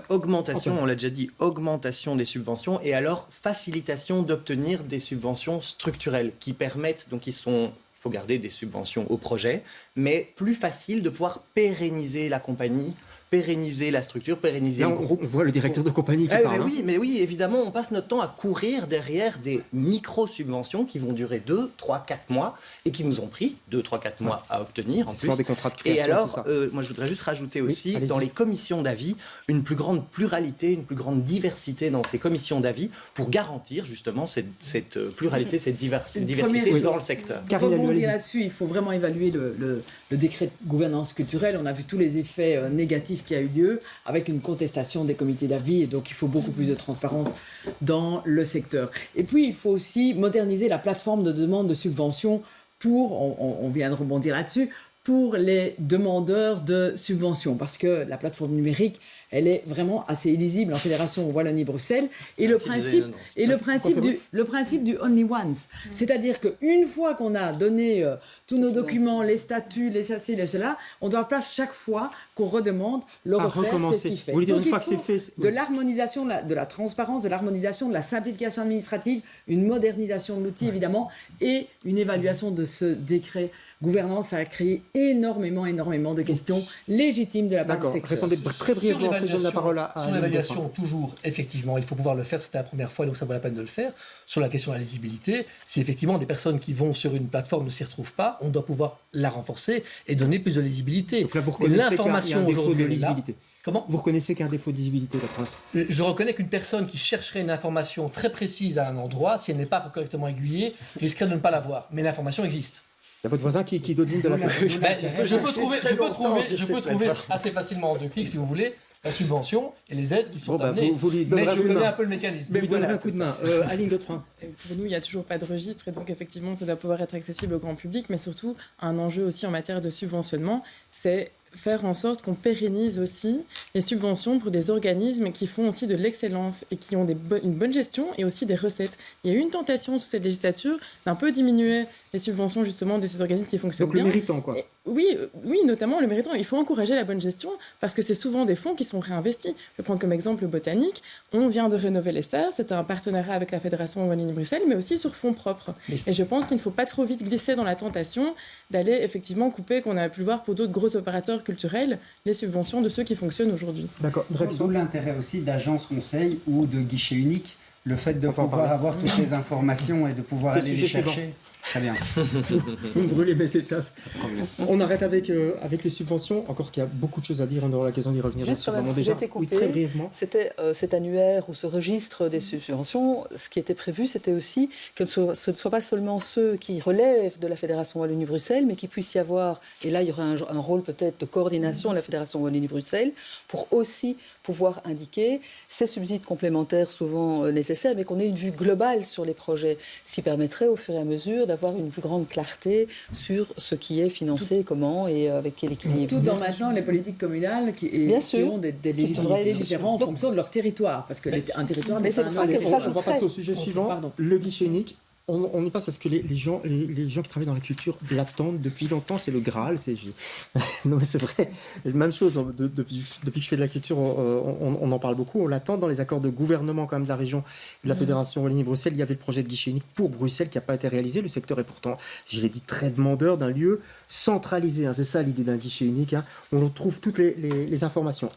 Augmentation, on l'a déjà dit, augmentation des subventions, et alors facilitation d'obtenir des subventions structurelles qui permettent, donc il faut garder des subventions au projet, mais plus facile de pouvoir pérenniser la compagnie, pérenniser la structure, pérenniser le groupe. On voit le directeur de compagnie qui parle. Mais oui, évidemment, on passe notre temps à courir derrière des micro-subventions qui vont durer 2, 3, 4 mois et qui nous ont pris 2, 3, 4 mois à obtenir en plus. Des contrats de création, et alors, moi je voudrais juste rajouter aussi, dans les commissions d'avis, une plus grande pluralité, une plus grande diversité dans ces commissions d'avis pour garantir justement cette pluralité, cette diversité dans le secteur. Pour rebondir là-dessus, il faut vraiment évaluer le décret de gouvernance culturelle. On a vu tous les effets négatifs qui a eu lieu avec une contestation des comités d'avis, et donc il faut beaucoup plus de transparence dans le secteur. Et puis il faut aussi moderniser la plateforme de demande de subventions pour, on vient de rebondir là-dessus, pour les demandeurs de subventions, parce que la plateforme numérique, elle est vraiment assez illisible en Fédération Wallonie-Bruxelles. Et le principe du only once, c'est-à-dire qu'une fois qu'on a donné tous nos documents, les statuts, les ceci, les cela, on doit pas chaque fois qu'on redemande le refaire, c'est ce qui fait. Vous voulez dire, une fois que c'est fait, de l'harmonisation, de la transparence, de l'harmonisation, de la simplification administrative, une modernisation de l'outil évidemment, et une évaluation de ce décret gouvernance. Ça a créé énormément de questions légitimes de la part du secteur. Répondez très brièvement. Sur l'évaluation, toujours, effectivement, il faut pouvoir le faire, c'était la première fois, donc ça vaut la peine de le faire. Sur la question de la lisibilité, si effectivement des personnes qui vont sur une plateforme ne s'y retrouvent pas, on doit pouvoir la renforcer et donner plus de lisibilité. Donc là, vous reconnaissez l'information aujourd'hui de lisibilité. Comment ? Vous reconnaissez qu'il y a un défaut de lisibilité, d'après ? Je reconnais qu'une personne qui chercherait une information très précise à un endroit, si elle n'est pas correctement aiguillée, risquerait de ne pas l'avoir. Mais l'information existe. Il y a votre voisin qui donne de la je peux trouver assez facilement en 2 clics, si vous voulez, la subvention et les aides qui sont amenées. Mais je connais un peu le mécanisme. Mais vous donnerez un coup de main. Aline Godefroy. Pour nous, il n'y a toujours pas de registre et donc effectivement, ça doit pouvoir être accessible au grand public, mais surtout, un enjeu aussi en matière de subventionnement, c'est faire en sorte qu'on pérennise aussi les subventions pour des organismes qui font aussi de l'excellence et qui ont une bonne gestion et aussi des recettes. Il y a eu une tentation sous cette législature d'un peu diminuer les subventions justement de ces organismes qui fonctionnent bien. Donc le méritant, quoi. Oui, notamment le méritant. Il faut encourager la bonne gestion parce que c'est souvent des fonds qui sont réinvestis. Je vais prendre comme exemple le botanique. On vient de rénover les serres. C'était un partenariat avec la Fédération Wallonie-Bruxelles, mais aussi sur fonds propres. Et je pense qu'il ne faut pas trop vite glisser dans la tentation d'aller effectivement couper, qu'on a pu le voir pour d'autres gros opérateurs culturels, les subventions de ceux qui fonctionnent aujourd'hui. D'accord. D'où l'intérêt aussi d'agences conseil ou de guichets uniques. Le fait de pouvoir avoir toutes les informations et de pouvoir aller les chercher. Très bien. Vous me brûlez mes étapes. On arrête avec les subventions. Encore qu'il y a beaucoup de choses à dire, on aura l'occasion d'y revenir. Juste quand même, déjà. coupé, oui, très brièvement. C'était cet annuaire ou ce registre des subventions. Ce qui était prévu, c'était aussi que ce ne soit pas seulement ceux qui relèvent de la Fédération Wallonie-Bruxelles, mais qu'il puisse y avoir, et là il y aurait un rôle peut-être de coordination de la Fédération Wallonie-Bruxelles, pour aussi pouvoir indiquer ces subsides complémentaires souvent nécessaires, mais qu'on ait une vue globale sur les projets, ce qui permettrait au fur et à mesure d'avoir une plus grande clarté sur ce qui est financé, comment et avec quel équilibre. Tout en maintenant les politiques communales qui ont des légitimités différentes en fonction de leur territoire, parce que un territoire n'est pas un on va passer au sujet suivant. Pardon. Le guichet unique. On y passe parce que les gens qui travaillent dans la culture l'attendent depuis longtemps, c'est le Graal. Non mais c'est vrai, même chose, depuis que je fais de la culture, on en parle beaucoup, on l'attend dans les accords de gouvernement quand même de la région, de la Fédération Wallonie-Bruxelles, il y avait le projet de guichet unique pour Bruxelles qui n'a pas été réalisé, le secteur est pourtant, je l'ai dit, très demandeur d'un lieu centralisé, c'est ça l'idée d'un guichet unique, on retrouve toutes les informations.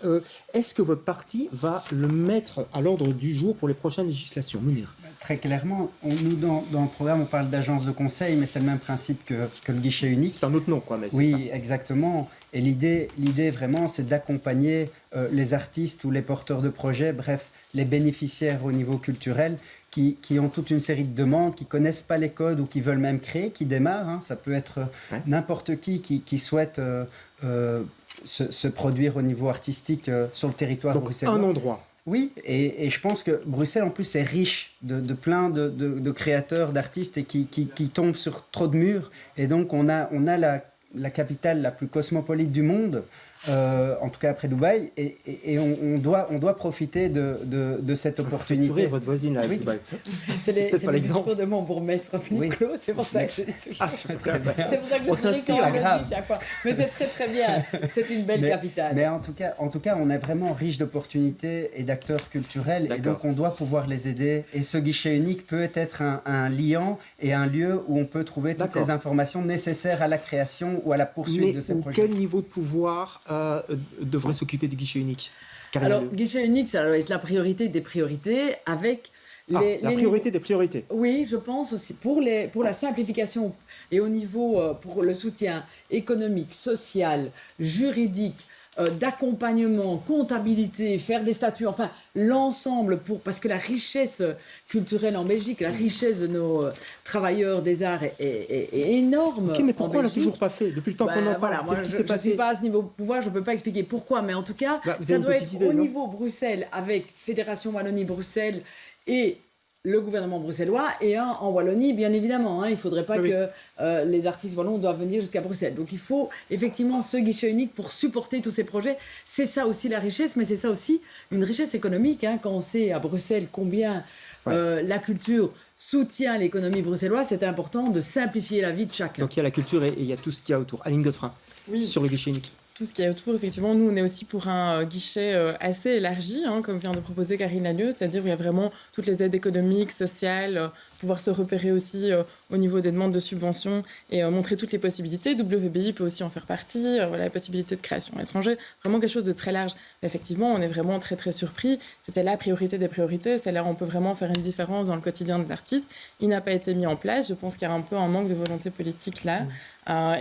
Est-ce que votre parti va le mettre à l'ordre du jour pour les prochaines législations, Mounir? Très clairement, nous dans le programme on parle d'agence de conseil, mais c'est le même principe que le guichet unique. C'est un autre nom, quoi. Mais oui, ça. Exactement. Et l'idée vraiment, c'est d'accompagner les artistes ou les porteurs de projets, bref, les bénéficiaires au niveau culturel, qui ont toute une série de demandes, qui connaissent pas les codes ou qui veulent même créer, qui démarrent. Ça peut être n'importe qui souhaite se produire au niveau artistique sur le territoire bruxellois. Un endroit. Oui, et je pense que Bruxelles, en plus, est riche de plein de créateurs, d'artistes et qui tombent sur trop de murs. Et donc, on a la capitale la plus cosmopolite du monde, en tout cas après Dubaï, et on doit profiter de cette opportunité. Faites sourire votre voisine là, oui. Dubaï. C'est le discours de mon bourgmestre Philippe Clos, c'est pour ça que je l'ai toujours. C'est très bien. C'est pour ça que je on s'inspire, grave. Chaque fois. Mais c'est très très bien, c'est une belle capitale. Mais en tout cas, on est vraiment riche d'opportunités et d'acteurs culturels, et donc on doit pouvoir les aider. Et ce guichet unique peut être un liant et un lieu où on peut trouver toutes les informations nécessaires à la création ou à la poursuite de ces projets. Quel niveau de pouvoir devrait s'occuper du guichet unique? Alors, guichet unique, ça doit être la priorité des priorités avec la priorité des priorités. Oui, je pense aussi pour la simplification et au niveau pour le soutien économique, social, juridique, d'accompagnement, comptabilité, faire des statuts, enfin l'ensemble parce que la richesse culturelle en Belgique, la richesse de nos travailleurs des arts est énorme. Ok, mais pourquoi on l'a toujours pas fait depuis le temps qu'on en parle? Voilà, moi je ne suis pas à ce niveau de pouvoir, je ne peux pas expliquer pourquoi, mais en tout cas, ça doit être au niveau Bruxelles avec Fédération Wallonie-Bruxelles et le gouvernement bruxellois et un en Wallonie, bien évidemment. Il ne faudrait pas que les artistes wallons doivent venir jusqu'à Bruxelles. Donc il faut effectivement ce guichet unique pour supporter tous ces projets. C'est ça aussi la richesse, mais c'est ça aussi une richesse économique. Quand on sait à Bruxelles combien la culture soutient l'économie bruxelloise, c'est important de simplifier la vie de chacun. Donc il y a la culture et il y a tout ce qu'il y a autour. Aline Godefroy, sur le guichet unique. Tout ce qu'il y a autour, effectivement, nous, on est aussi pour un guichet assez élargi, comme vient de proposer Karine Lalieu, c'est-à-dire où il y a vraiment toutes les aides économiques, sociales, pouvoir se repérer aussi au niveau des demandes de subventions et montrer toutes les possibilités. WBI peut aussi en faire partie, la possibilité de création à l'étranger, vraiment quelque chose de très large. Mais effectivement, on est vraiment très, très surpris. C'était la priorité des priorités, c'est là où on peut vraiment faire une différence dans le quotidien des artistes. Il n'a pas été mis en place. Je pense qu'il y a un peu un manque de volonté politique là.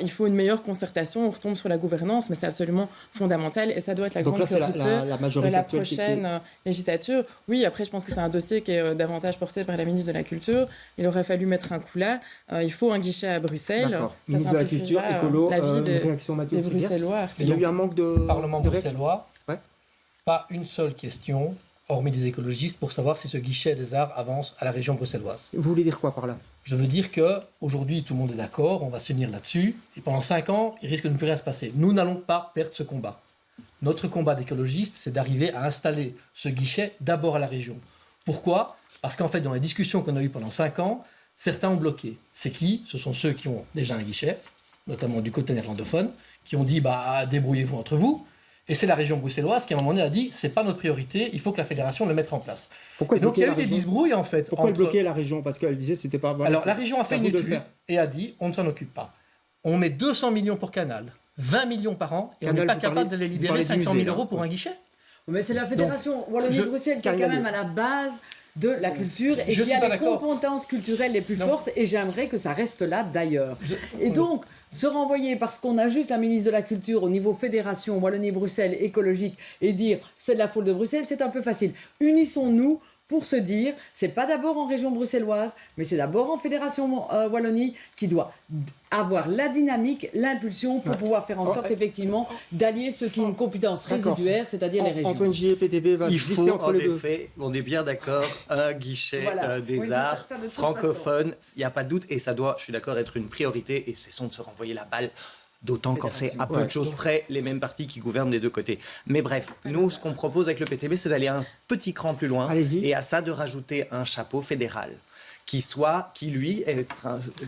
Il faut une meilleure concertation, on retombe sur la gouvernance, mais c'est absolument fondamental et ça doit être la grande priorité de la prochaine législature. Oui, après, je pense que c'est un dossier qui est davantage porté par la ministre de la Culture. Il aurait fallu mettre un coup là. Il faut un guichet à Bruxelles. D'accord. Ministre de la Culture, écolo, la vie réaction Mathieu des Bruxellois. Il y a eu un manque de Parlement bruxellois. pas une seule question, hormis des écologistes, pour savoir si ce guichet des arts avance à la région bruxelloise. Vous voulez dire quoi par là? Je veux dire qu'aujourd'hui, tout le monde est d'accord, on va se tenir là-dessus, et pendant 5 ans, il risque de ne plus rien se passer. Nous n'allons pas perdre ce combat. Notre combat d'écologistes, c'est d'arriver à installer ce guichet d'abord à la région. Pourquoi? Parce qu'en fait, dans les discussions qu'on a eues pendant 5 ans, certains ont bloqué. C'est qui? Ce sont ceux qui ont déjà un guichet, notamment du côté néerlandophone, qui ont dit débrouillez-vous entre vous. Et c'est la région bruxelloise qui, à un moment donné, a dit c'est pas notre priorité, il faut que la fédération le mette en place. Pourquoi et donc il y a eu des bisbrouilles en fait. Pourquoi bloquer la région? Parce qu'elle disait c'était pas. Voilà, alors la région a fait une étude et a dit on ne s'en occupe pas. On met 200 millions pour Canal, 20 millions par an, et Canal, on n'est pas capable de les libérer 500 000 euros pour un guichet. Mais c'est la fédération Wallonie-Bruxelles qui est quand même à la base de la culture et qui a les compétences culturelles les plus fortes, et j'aimerais que ça reste là d'ailleurs. Et donc, se renvoyer parce qu'on a juste la ministre de la Culture au niveau fédération Wallonie-Bruxelles écologique et dire c'est de la faute de Bruxelles, c'est un peu facile. Unissons-nous pour se dire, c'est pas d'abord en région bruxelloise, mais c'est d'abord en fédération Wallonie qui doit avoir la dynamique, l'impulsion pour pouvoir faire en sorte effectivement d'allier ce qui est une compétence résiduaire, c'est-à-dire les régions. Antoine Gillet, PTB va il faut entre en les deux. effet, on est bien d'accord, un guichet des arts francophone, il n'y a pas de doute, et ça doit, je suis d'accord, être une priorité, et cessons de se renvoyer la balle. D'autant quand c'est à peu de choses près les mêmes partis qui gouvernent des deux côtés. Mais bref, nous, ce qu'on propose avec le PTB, c'est d'aller un petit cran plus loin. Et à ça, de rajouter un chapeau fédéral qui lui,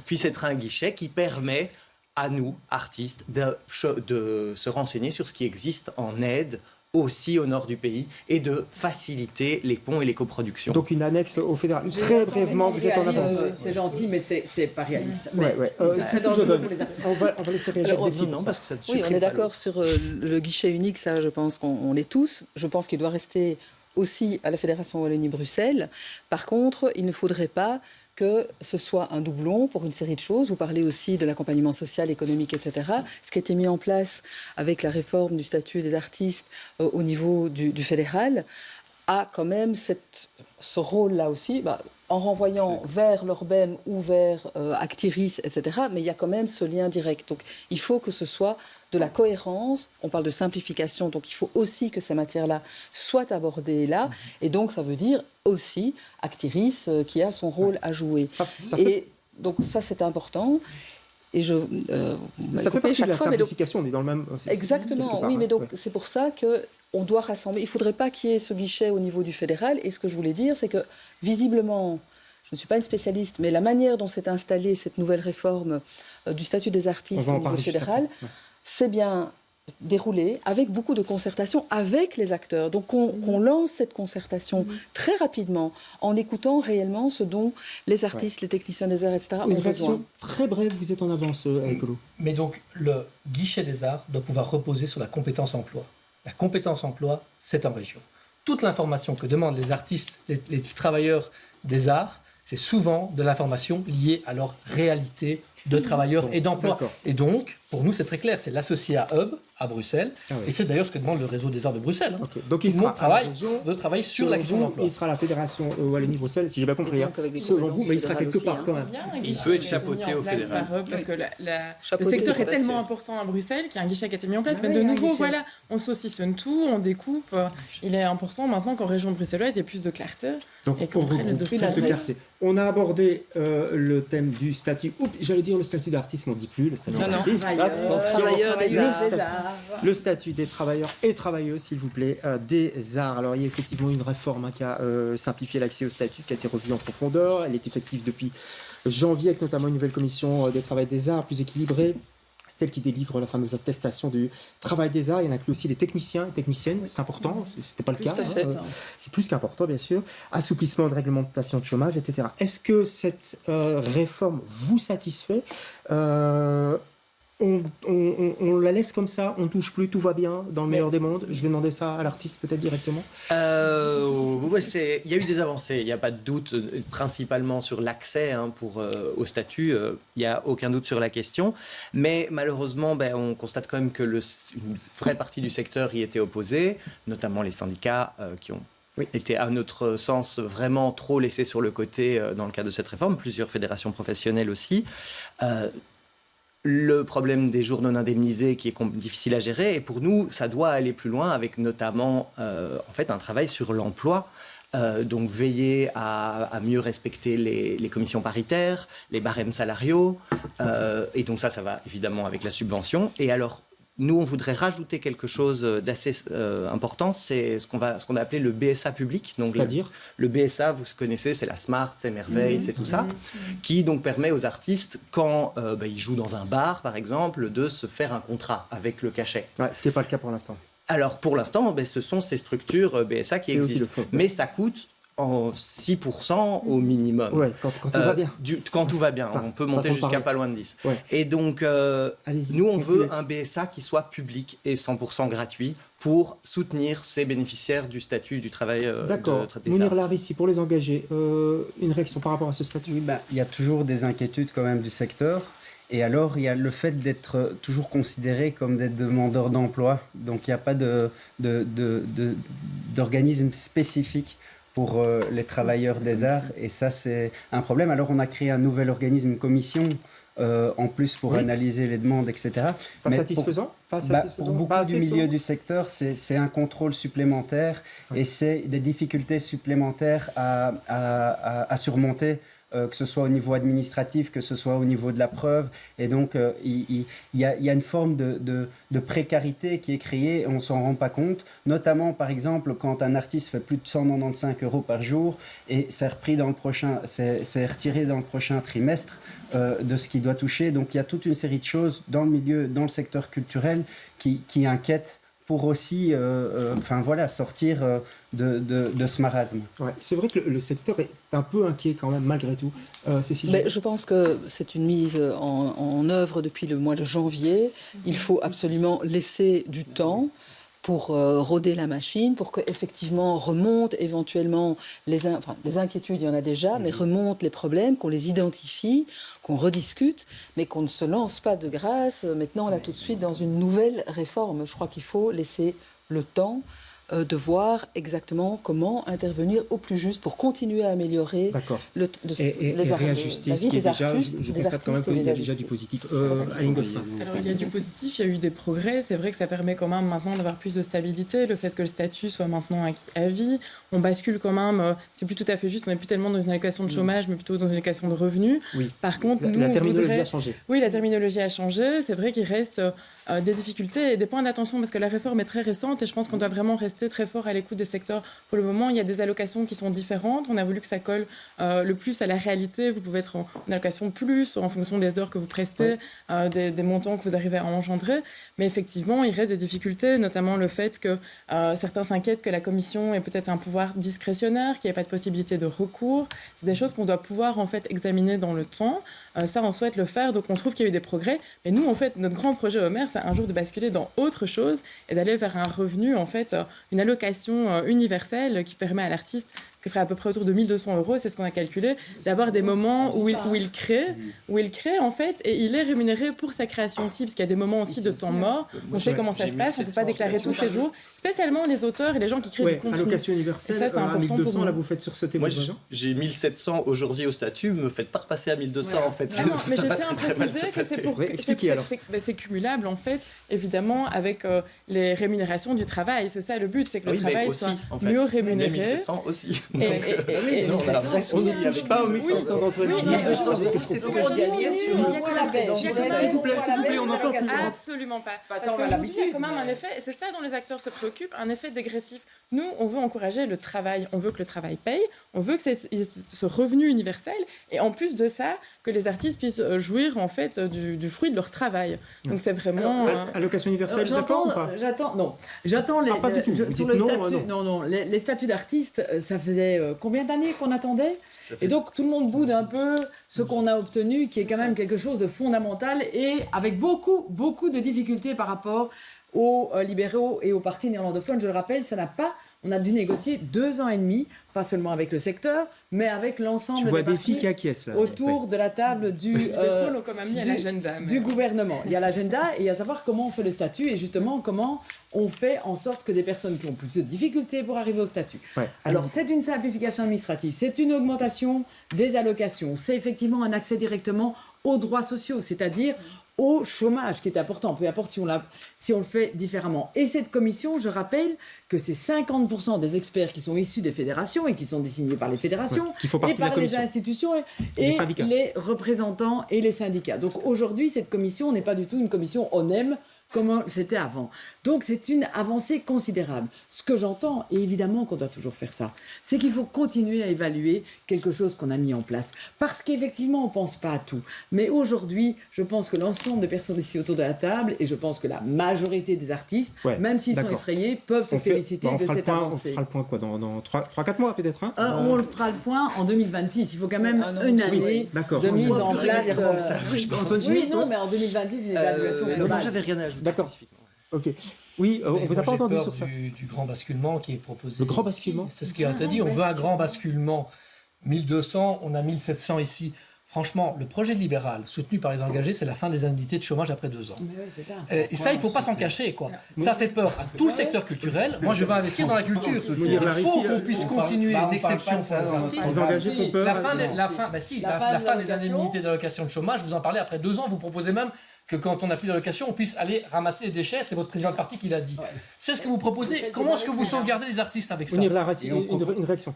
puisse être un guichet qui permet à nous, artistes, de se renseigner sur ce qui existe en aide aussi au nord du pays et de faciliter les ponts et les coproductions. Donc une annexe au fédéral. Très brièvement, vous êtes en avance. C'est gentil, mais c'est pas réaliste. C'est dangereux pour les artistes. On va laisser réagir des films. Parce que ça oui, on est d'accord sur le guichet unique, ça je pense qu'on l'est tous. Je pense qu'il doit rester aussi à la Fédération Wallonie-Bruxelles. Par contre, il ne faudrait pas que ce soit un doublon pour une série de choses. Vous parlez aussi de l'accompagnement social, économique, etc. Ce qui a été mis en place avec la réforme du statut des artistes au niveau du fédéral a quand même ce rôle-là aussi, en renvoyant vers l'Orbem ou vers Actiris, etc. Mais il y a quand même ce lien direct. Donc il faut que ce soit de la cohérence. On parle de simplification, donc il faut aussi que ces matières-là soient abordées là. Et donc ça veut dire aussi Actiris qui a son rôle à jouer. Donc ça c'est important. Et ça fait partie de la simplification, on est dans le même... Exactement, oui, mais donc c'est pour ça qu'on doit rassembler. Il ne faudrait pas qu'il y ait ce guichet au niveau du fédéral. Et ce que je voulais dire, c'est que visiblement, je ne suis pas une spécialiste, mais la manière dont s'est installée cette nouvelle réforme du statut des artistes au niveau fédéral, c'est bien déroulé avec beaucoup de concertation avec les acteurs. Donc qu'on lance cette concertation très rapidement en écoutant réellement ce dont les artistes, les techniciens des arts, etc. ont besoin. Très brève, vous êtes en avance, Écolo. Mais donc le guichet des arts doit pouvoir reposer sur la compétence emploi. La compétence emploi, c'est en région. Toute l'information que demandent les artistes, les travailleurs des arts, c'est souvent de l'information liée à leur réalité de travailleurs et d'emploi. Et donc, pour nous, c'est très clair, c'est l'associé à Hub, à Bruxelles, et c'est d'ailleurs ce que demande le réseau des arts de Bruxelles. Donc il sera travaille sur la question d'emploi. Il sera à la Fédération Wallonie-Bruxelles, si j'ai bien compris, selon vous, mais il sera quelque part quand même. Il peut être chapeauté au fédéral. Parce que le secteur est tellement important à Bruxelles qu'il y a un guichet qui a été mis en place. Mais de nouveau, voilà, on saucissonne tout, on découpe. Il est important maintenant qu'en région bruxelloise, il y ait plus de clarté. Donc on regroupe. On a abordé le thème du statut. J'allais dire le statut d'artiste, mais on ne dit plus le statut d'artiste. Travailleurs des arts. Le statut des travailleurs et travailleuses, s'il vous plaît, des arts. Alors, il y a effectivement une réforme qui a simplifié l'accès au statut, qui a été revue en profondeur. Elle est effective depuis janvier, avec notamment une nouvelle commission des travail des arts plus équilibrée. C'est elle qui délivre la fameuse attestation du travail des arts. Il y en inclut aussi les techniciens et techniciennes, c'est important, c'était pas le cas. C'est plus qu'important, bien sûr. Assouplissement de réglementation de chômage, etc. Est-ce que cette réforme vous satisfait? On la laisse comme ça, on ne touche plus, tout va bien, dans le meilleur des mondes. Je vais demander ça à l'artiste peut-être directement. Il y a eu des avancées, il n'y a pas de doute, principalement sur l'accès au statut, il n'y a aucun doute sur la question. Mais malheureusement, on constate quand même que une vraie partie du secteur y était opposée, notamment les syndicats qui ont été, à notre sens, vraiment trop laissés sur le côté dans le cadre de cette réforme, plusieurs fédérations professionnelles aussi. le problème des jours non indemnisés qui est difficile à gérer. Et pour nous, ça doit aller plus loin avec notamment en fait, un travail sur l'emploi. Donc veiller à mieux respecter les commissions paritaires, les barèmes salariaux. Et donc ça va évidemment avec la subvention. Et alors, nous, on voudrait rajouter quelque chose d'assez important, c'est ce qu'on a appelé le BSA public. Donc c'est-à-dire le BSA, vous connaissez, c'est la Smart, c'est Merveille, c'est tout ça, qui donc permet aux artistes, quand ils jouent dans un bar, par exemple, de se faire un contrat avec le cachet. Ouais, ce qui n'est pas le cas pour l'instant. Alors, pour l'instant, ce sont ces structures BSA qui existent. Mais ça coûte en 6% au minimum. Ouais, quand tout va bien. Quand tout va bien. Enfin, on peut monter jusqu'à pas loin de 10. Ouais. Et donc, nous, on veut un BSA qui soit public et 100% gratuit pour soutenir ces bénéficiaires du statut du travail. D'accord. Mounir Larissi, pour les engager, une réaction par rapport à ce statut? Oui, il y a toujours des inquiétudes quand même du secteur. Et alors, il y a le fait d'être toujours considéré comme des demandeurs d'emploi. Donc, il n'y a pas d'organisme spécifique pour les travailleurs des arts. Et ça, c'est un problème. Alors, on a créé un nouvel organisme, une commission, en plus pour analyser les demandes, etc. Pas satisfaisant? Pour beaucoup du milieu du secteur, c'est un contrôle supplémentaire et c'est des difficultés supplémentaires à surmonter. Que ce soit au niveau administratif, que ce soit au niveau de la preuve. Et donc, il y a une forme de précarité qui est créée et on ne s'en rend pas compte. Notamment, par exemple, quand un artiste fait plus de 195 € par jour et c'est retiré dans le prochain trimestre de ce qu'il doit toucher. Donc, il y a toute une série de choses dans le secteur culturel qui inquiètent pour aussi sortir de ce marasme. Ouais, c'est vrai que le secteur est un peu inquiet quand même, malgré tout. Je pense que c'est une mise en œuvre depuis le mois de janvier. Il faut absolument laisser du temps pour roder la machine, pour qu'effectivement remontent éventuellement les inquiétudes, il y en a déjà, mais remontent les problèmes, qu'on les identifie, qu'on rediscute, mais qu'on ne se lance pas de grâce maintenant, là, tout de suite, dans une nouvelle réforme. Je crois qu'il faut laisser le temps de voir exactement comment intervenir au plus juste pour continuer à améliorer les réajuster, ce qui est déjà, je constate quand même qu'il y a déjà du positif. Aline Godefroy. Alors il y a du positif, il y a eu des progrès, c'est vrai que ça permet quand même maintenant d'avoir plus de stabilité, le fait que le statut soit maintenant acquis à vie, on bascule quand même, c'est plus tout à fait juste, on n'est plus tellement dans une allocation de chômage, mais plutôt dans une allocation de revenus. Oui. Par contre, la terminologie a changé. Oui, la terminologie a changé, c'est vrai qu'il reste des difficultés et des points d'attention parce que la réforme est très récente et je pense qu'on doit vraiment rester très fort à l'écoute des secteurs. Pour le moment, il y a des allocations qui sont différentes. On a voulu que ça colle le plus à la réalité. Vous pouvez être en allocation plus en fonction des heures que vous prestez, des montants que vous arrivez à engendrer. Mais effectivement, il reste des difficultés, notamment le fait que certains s'inquiètent que la commission ait peut-être un pouvoir discrétionnaire, qu'il n'y ait pas de possibilité de recours. C'est des choses qu'on doit pouvoir en fait examiner dans le temps. Ça, on souhaite le faire. Donc, on trouve qu'il y a eu des progrès. Mais nous, en fait, notre grand projet au maire, c'est un jour de basculer dans autre chose et d'aller vers un revenu, en fait, une allocation universelle qui permet à l'artiste, que ce serait à peu près autour de 1 200 €, c'est ce qu'on a calculé, d'avoir des moments où il crée en fait, et il est rémunéré pour sa création aussi, parce qu'il y a des moments aussi de temps mort. On sait comment ça se passe, on ne peut pas déclarer tous ces jours, spécialement les auteurs et les gens qui créent du contenu. Allocation universelle, et ça, c'est important 1200, pour nous. là, vous faites sur ce témoignage. Moi, j'ai 1700 aujourd'hui au statut, me faites pas repasser à 1200 en fait. Non, mais je tiens à préciser que c'est cumulable en fait, évidemment, avec les rémunérations du travail. C'est ça le but, c'est que le travail soit mieux rémunéré. 1700 aussi. On a un vrai souci avec pas aux 1500 d'entre nous. C'est ce que je gagnais sur le précédent. S'il vous plaît, on entend plus. Absolument pas. Parce qu'aujourd'hui, il y a quand même un effet, et c'est ça dont les acteurs se préoccupent, un effet dégressif. Nous, on veut encourager le travail, on veut que le travail paye, on veut que c'est ce revenu universel, et en plus de ça, que les artistes puissent jouir en fait du fruit de leur travail. Donc c'est vraiment... Allocation universelle, d'accord ou pas? J'attends les... pas du tout. Sur le statut, non. Les statuts d'artistes, ça faisait combien d'années qu'on attendait? Et donc tout le monde boude un peu ce qu'on a obtenu, qui est quand même quelque chose de fondamental et avec beaucoup de difficultés par rapport aux libéraux et aux partis néerlandophones. Je le rappelle, on a dû négocier 2 ans et demi, pas seulement avec le secteur, mais avec l'ensemble des partis qui acquiescent, là. autour de la table du gouvernement. Il y a l'agenda et il y a savoir comment on fait le statut et justement comment on fait en sorte que des personnes qui ont plus de difficultés pour arriver au statut. Alors c'est une simplification administrative, c'est une augmentation des allocations, c'est effectivement un accès directement aux droits sociaux, c'est-à-dire au chômage, qui est important, peu importe si on le fait différemment. Et cette commission, je rappelle que c'est 50% des experts qui sont issus des fédérations et qui sont désignés par les fédérations et par les institutions et les représentants et les syndicats. Donc aujourd'hui, cette commission n'est pas du tout une commission ONEM comme c'était avant. Donc c'est une avancée considérable. Ce que j'entends, et évidemment qu'on doit toujours faire ça, c'est qu'il faut continuer à évaluer quelque chose qu'on a mis en place. Parce qu'effectivement, on ne pense pas à tout. Mais aujourd'hui, je pense que l'ensemble des personnes ici autour de la table, et je pense que la majorité des artistes, même s'ils sont effrayés, peuvent se féliciter de cette avancée. On fera le point quoi, dans 3-4 mois peut-être hein on le fera le point en 2026. Il faut quand même une année de mise en place. Oui, non, mais en 2026, une évaluation globale. J'avais rien à ajouter. D'accord. Ok. Oui, on vous a pas entendu sur ça. Du grand basculement qui est proposé. Le grand basculement. C'est ce qu'il a dit. On veut un grand basculement. 1200, on a 1700 ici. Franchement, le projet libéral soutenu par les engagés, c'est la fin des indemnités de chômage après 2 ans. Mais oui, c'est ça. Et ça, il ne faut pas s'en cacher, quoi. Ça fait peur à tout le secteur culturel. Moi, je veux investir dans la culture. Il faut qu'on puisse continuer une exception pour les artistes. Les engagés font peur. La fin des indemnités d'allocation de chômage, vous en parlez après 2 ans. Vous proposez même que quand on n'a plus d'allocation, on puisse aller ramasser les déchets. C'est votre président de parti qui l'a dit. C'est ce que vous proposez. Comment est-ce que vous sauvegardez les artistes avec ça? Une réaction.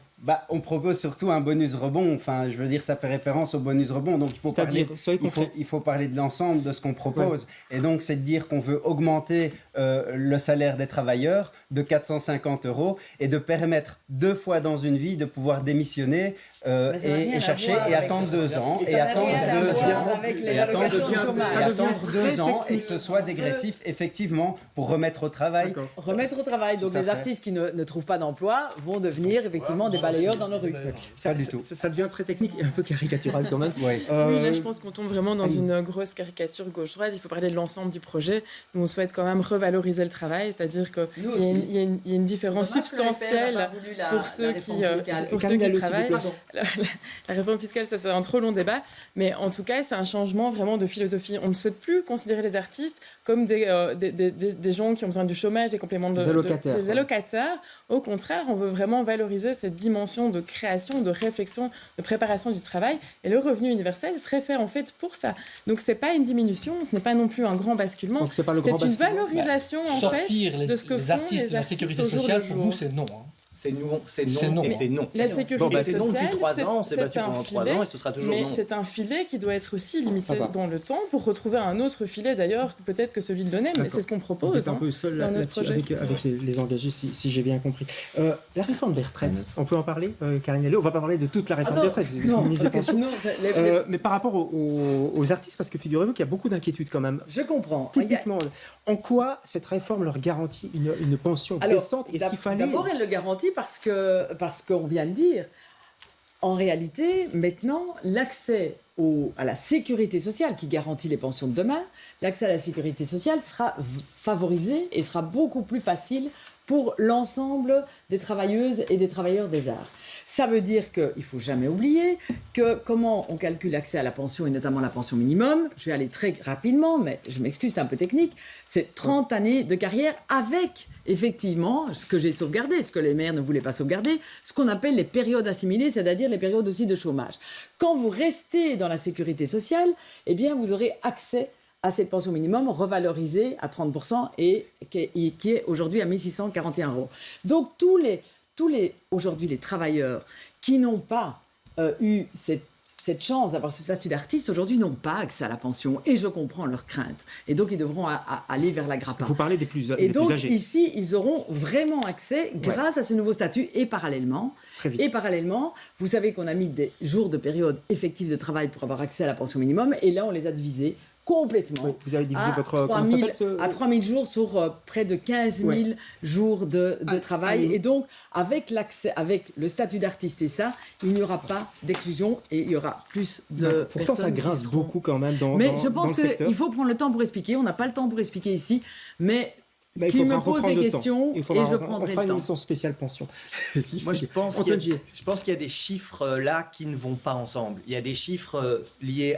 On propose surtout un bonus rebond. Enfin, je veux dire, ça fait référence au bonus rebond. Donc, il faut parler de l'ensemble de ce qu'on propose. Ouais. Et donc, c'est de dire qu'on veut augmenter le salaire des travailleurs de 450 € et de permettre 2 fois dans une vie de pouvoir démissionner et chercher et attendre 2 ans. Et attendre 2 ans et que ce soit dégressif, effectivement, pour remettre au travail. Remettre au travail. Donc, les artistes qui ne trouvent pas d'emploi vont devenir effectivement des balayeurs dans nos rues. Pas du tout. Ça devient très technique et un peu caricatural quand même. Oui, là, je pense qu'on tombe vraiment dans une grosse caricature gauche-droite. Il faut parler de l'ensemble du projet. Nous, on souhaite quand même revaloriser le travail, c'est-à-dire qu'il y a une différence substantielle pour ceux qui travaillent. La réforme fiscale, ça c'est un trop long débat, mais en tout cas, c'est un changement vraiment de philosophie. On ne souhaite plus considérer les artistes comme des gens qui ont besoin du chômage, des compléments des allocataires. Au contraire, on veut vraiment valoriser cette dimension de création, de réflexion, de préparation du travail. Et le revenu universel serait fait en fait pour ça. Donc c'est pas une diminution, ce n'est pas non plus un grand basculement. Donc c'est une valorisation en fait de ce que les artistes de la sécurité sociale. Pour nous, c'est non. C'est non, c'est non, et c'est non. La sécurité sociale, c'est non depuis 3 ans, on s'est battu pendant 3 ans et ce sera toujours non. Mais c'est un filet qui doit être aussi limité dans le temps pour retrouver un autre filet d'ailleurs, peut-être que celui de l'ONEM, mais c'est ce qu'on propose. Vous êtes un peu seul là-dessus avec les engagés, si j'ai bien compris. La réforme des retraites, on peut en parler, Karine Alliot? On va pas parler de toute la réforme des retraites. Non, mais par rapport aux artistes, parce que figurez-vous qu'il y a beaucoup d'inquiétudes quand même. Je comprends. Typiquement, en quoi cette réforme leur garantit une pension décente? Est-ce qu'il fallait... D'abord, elle le garantit parce qu'on vient de dire, en réalité, maintenant, l'accès à la sécurité sociale qui garantit les pensions de demain, l'accès à la sécurité sociale sera favorisé et sera beaucoup plus facile pour l'ensemble des travailleuses et des travailleurs des arts. Ça veut dire qu'il ne faut jamais oublier que comment on calcule l'accès à la pension, et notamment la pension minimum, je vais aller très rapidement, mais je m'excuse, c'est un peu technique, c'est 30 années de carrière avec, effectivement, ce que j'ai sauvegardé, ce que les maires ne voulaient pas sauvegarder, ce qu'on appelle les périodes assimilées, c'est-à-dire les périodes aussi de chômage. Quand vous restez dans la sécurité sociale, eh bien, vous aurez accès à cette pension minimum revalorisée à 30% et qui est aujourd'hui à 1 641 €. Donc, tous les aujourd'hui, les travailleurs qui n'ont pas eu cette chance d'avoir ce statut d'artiste, aujourd'hui, n'ont pas accès à la pension. Et je comprends leurs craintes. Et donc, ils devront aller vers la GRAPA. Vous parlez des plus âgés. Et donc, ici, ils auront vraiment accès grâce à ce nouveau statut. Et parallèlement, vous savez qu'on a mis des jours de période effective de travail pour avoir accès à la pension minimum. Et là, on les a divisés complètement. Oui, vous avez divisé votre... à 3 000 jours sur près de 15 000 jours de travail. Et donc, avec le statut d'artiste et ça, il n'y aura pas d'exclusion et il y aura plus de pourtant, ça grince beaucoup quand même Mais je pense qu'il faut prendre le temps pour expliquer. On n'a pas le temps pour expliquer ici, mais... qui me pose des questions et je prendrai le temps. On fera une émission spéciale pension. Moi, je pense qu'il y a des chiffres là qui ne vont pas ensemble. Il y a des chiffres liés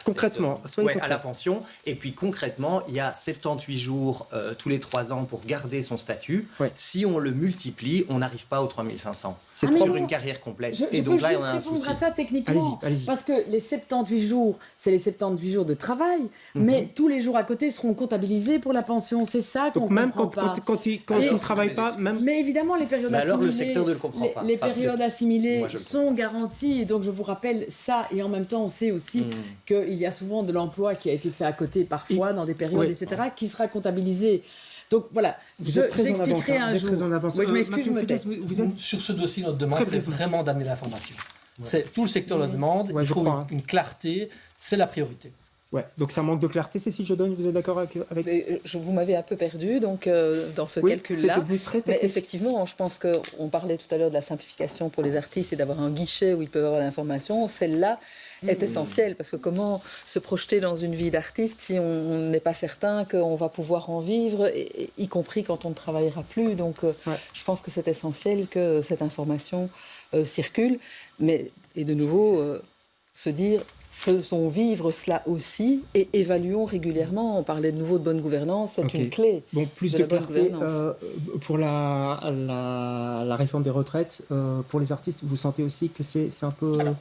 concrètement, à la pension. Et puis concrètement, il y a 78 jours tous les 3 ans pour garder son statut. Ouais. Si on le multiplie, on n'arrive pas aux 3500 sur une carrière complète. Je peux juste répondre à ça techniquement. Allez-y. Parce que les 78 jours, c'est les 78 jours de travail, mais tous les jours à côté seront comptabilisés pour la pension. C'est ça qu'on comprend pas. Donc quand il ne travaille pas, même... Mais évidemment, les périodes assimilées... alors le secteur ne le comprend pas. Les périodes assimilées sont garanties. Et donc je vous rappelle ça. Et en même temps, on sait aussi qu'il y a souvent de l'emploi qui a été fait à côté parfois, dans des périodes, etc., qui sera comptabilisé. Donc voilà, j'expliquerai un jour. Oui, je m'excuse, je me tais. Sur ce dossier, notre demande, c'est vraiment d'amener l'information. Tout le secteur le demande, il faut une clarté, c'est la priorité. Ouais, donc ça manque de clarté, Cécile Jodogne, vous êtes d'accord avec... Vous m'avez un peu perdu donc, dans ce calcul-là. Mais effectivement, je pense qu'on parlait tout à l'heure de la simplification pour les artistes et d'avoir un guichet où ils peuvent avoir l'information. Celle-là est essentielle parce que comment se projeter dans une vie d'artiste si on n'est pas certain qu'on va pouvoir en vivre, y compris quand on ne travaillera plus. Donc je pense que c'est essentiel que cette information circule. Et de nouveau, se dire... Faisons vivre cela aussi et évaluons régulièrement. On parlait de nouveau de bonne gouvernance, c'est une clé. Bon, plus de clarté pour la réforme des retraites pour les artistes. Vous sentez aussi que c'est un peu... Alors,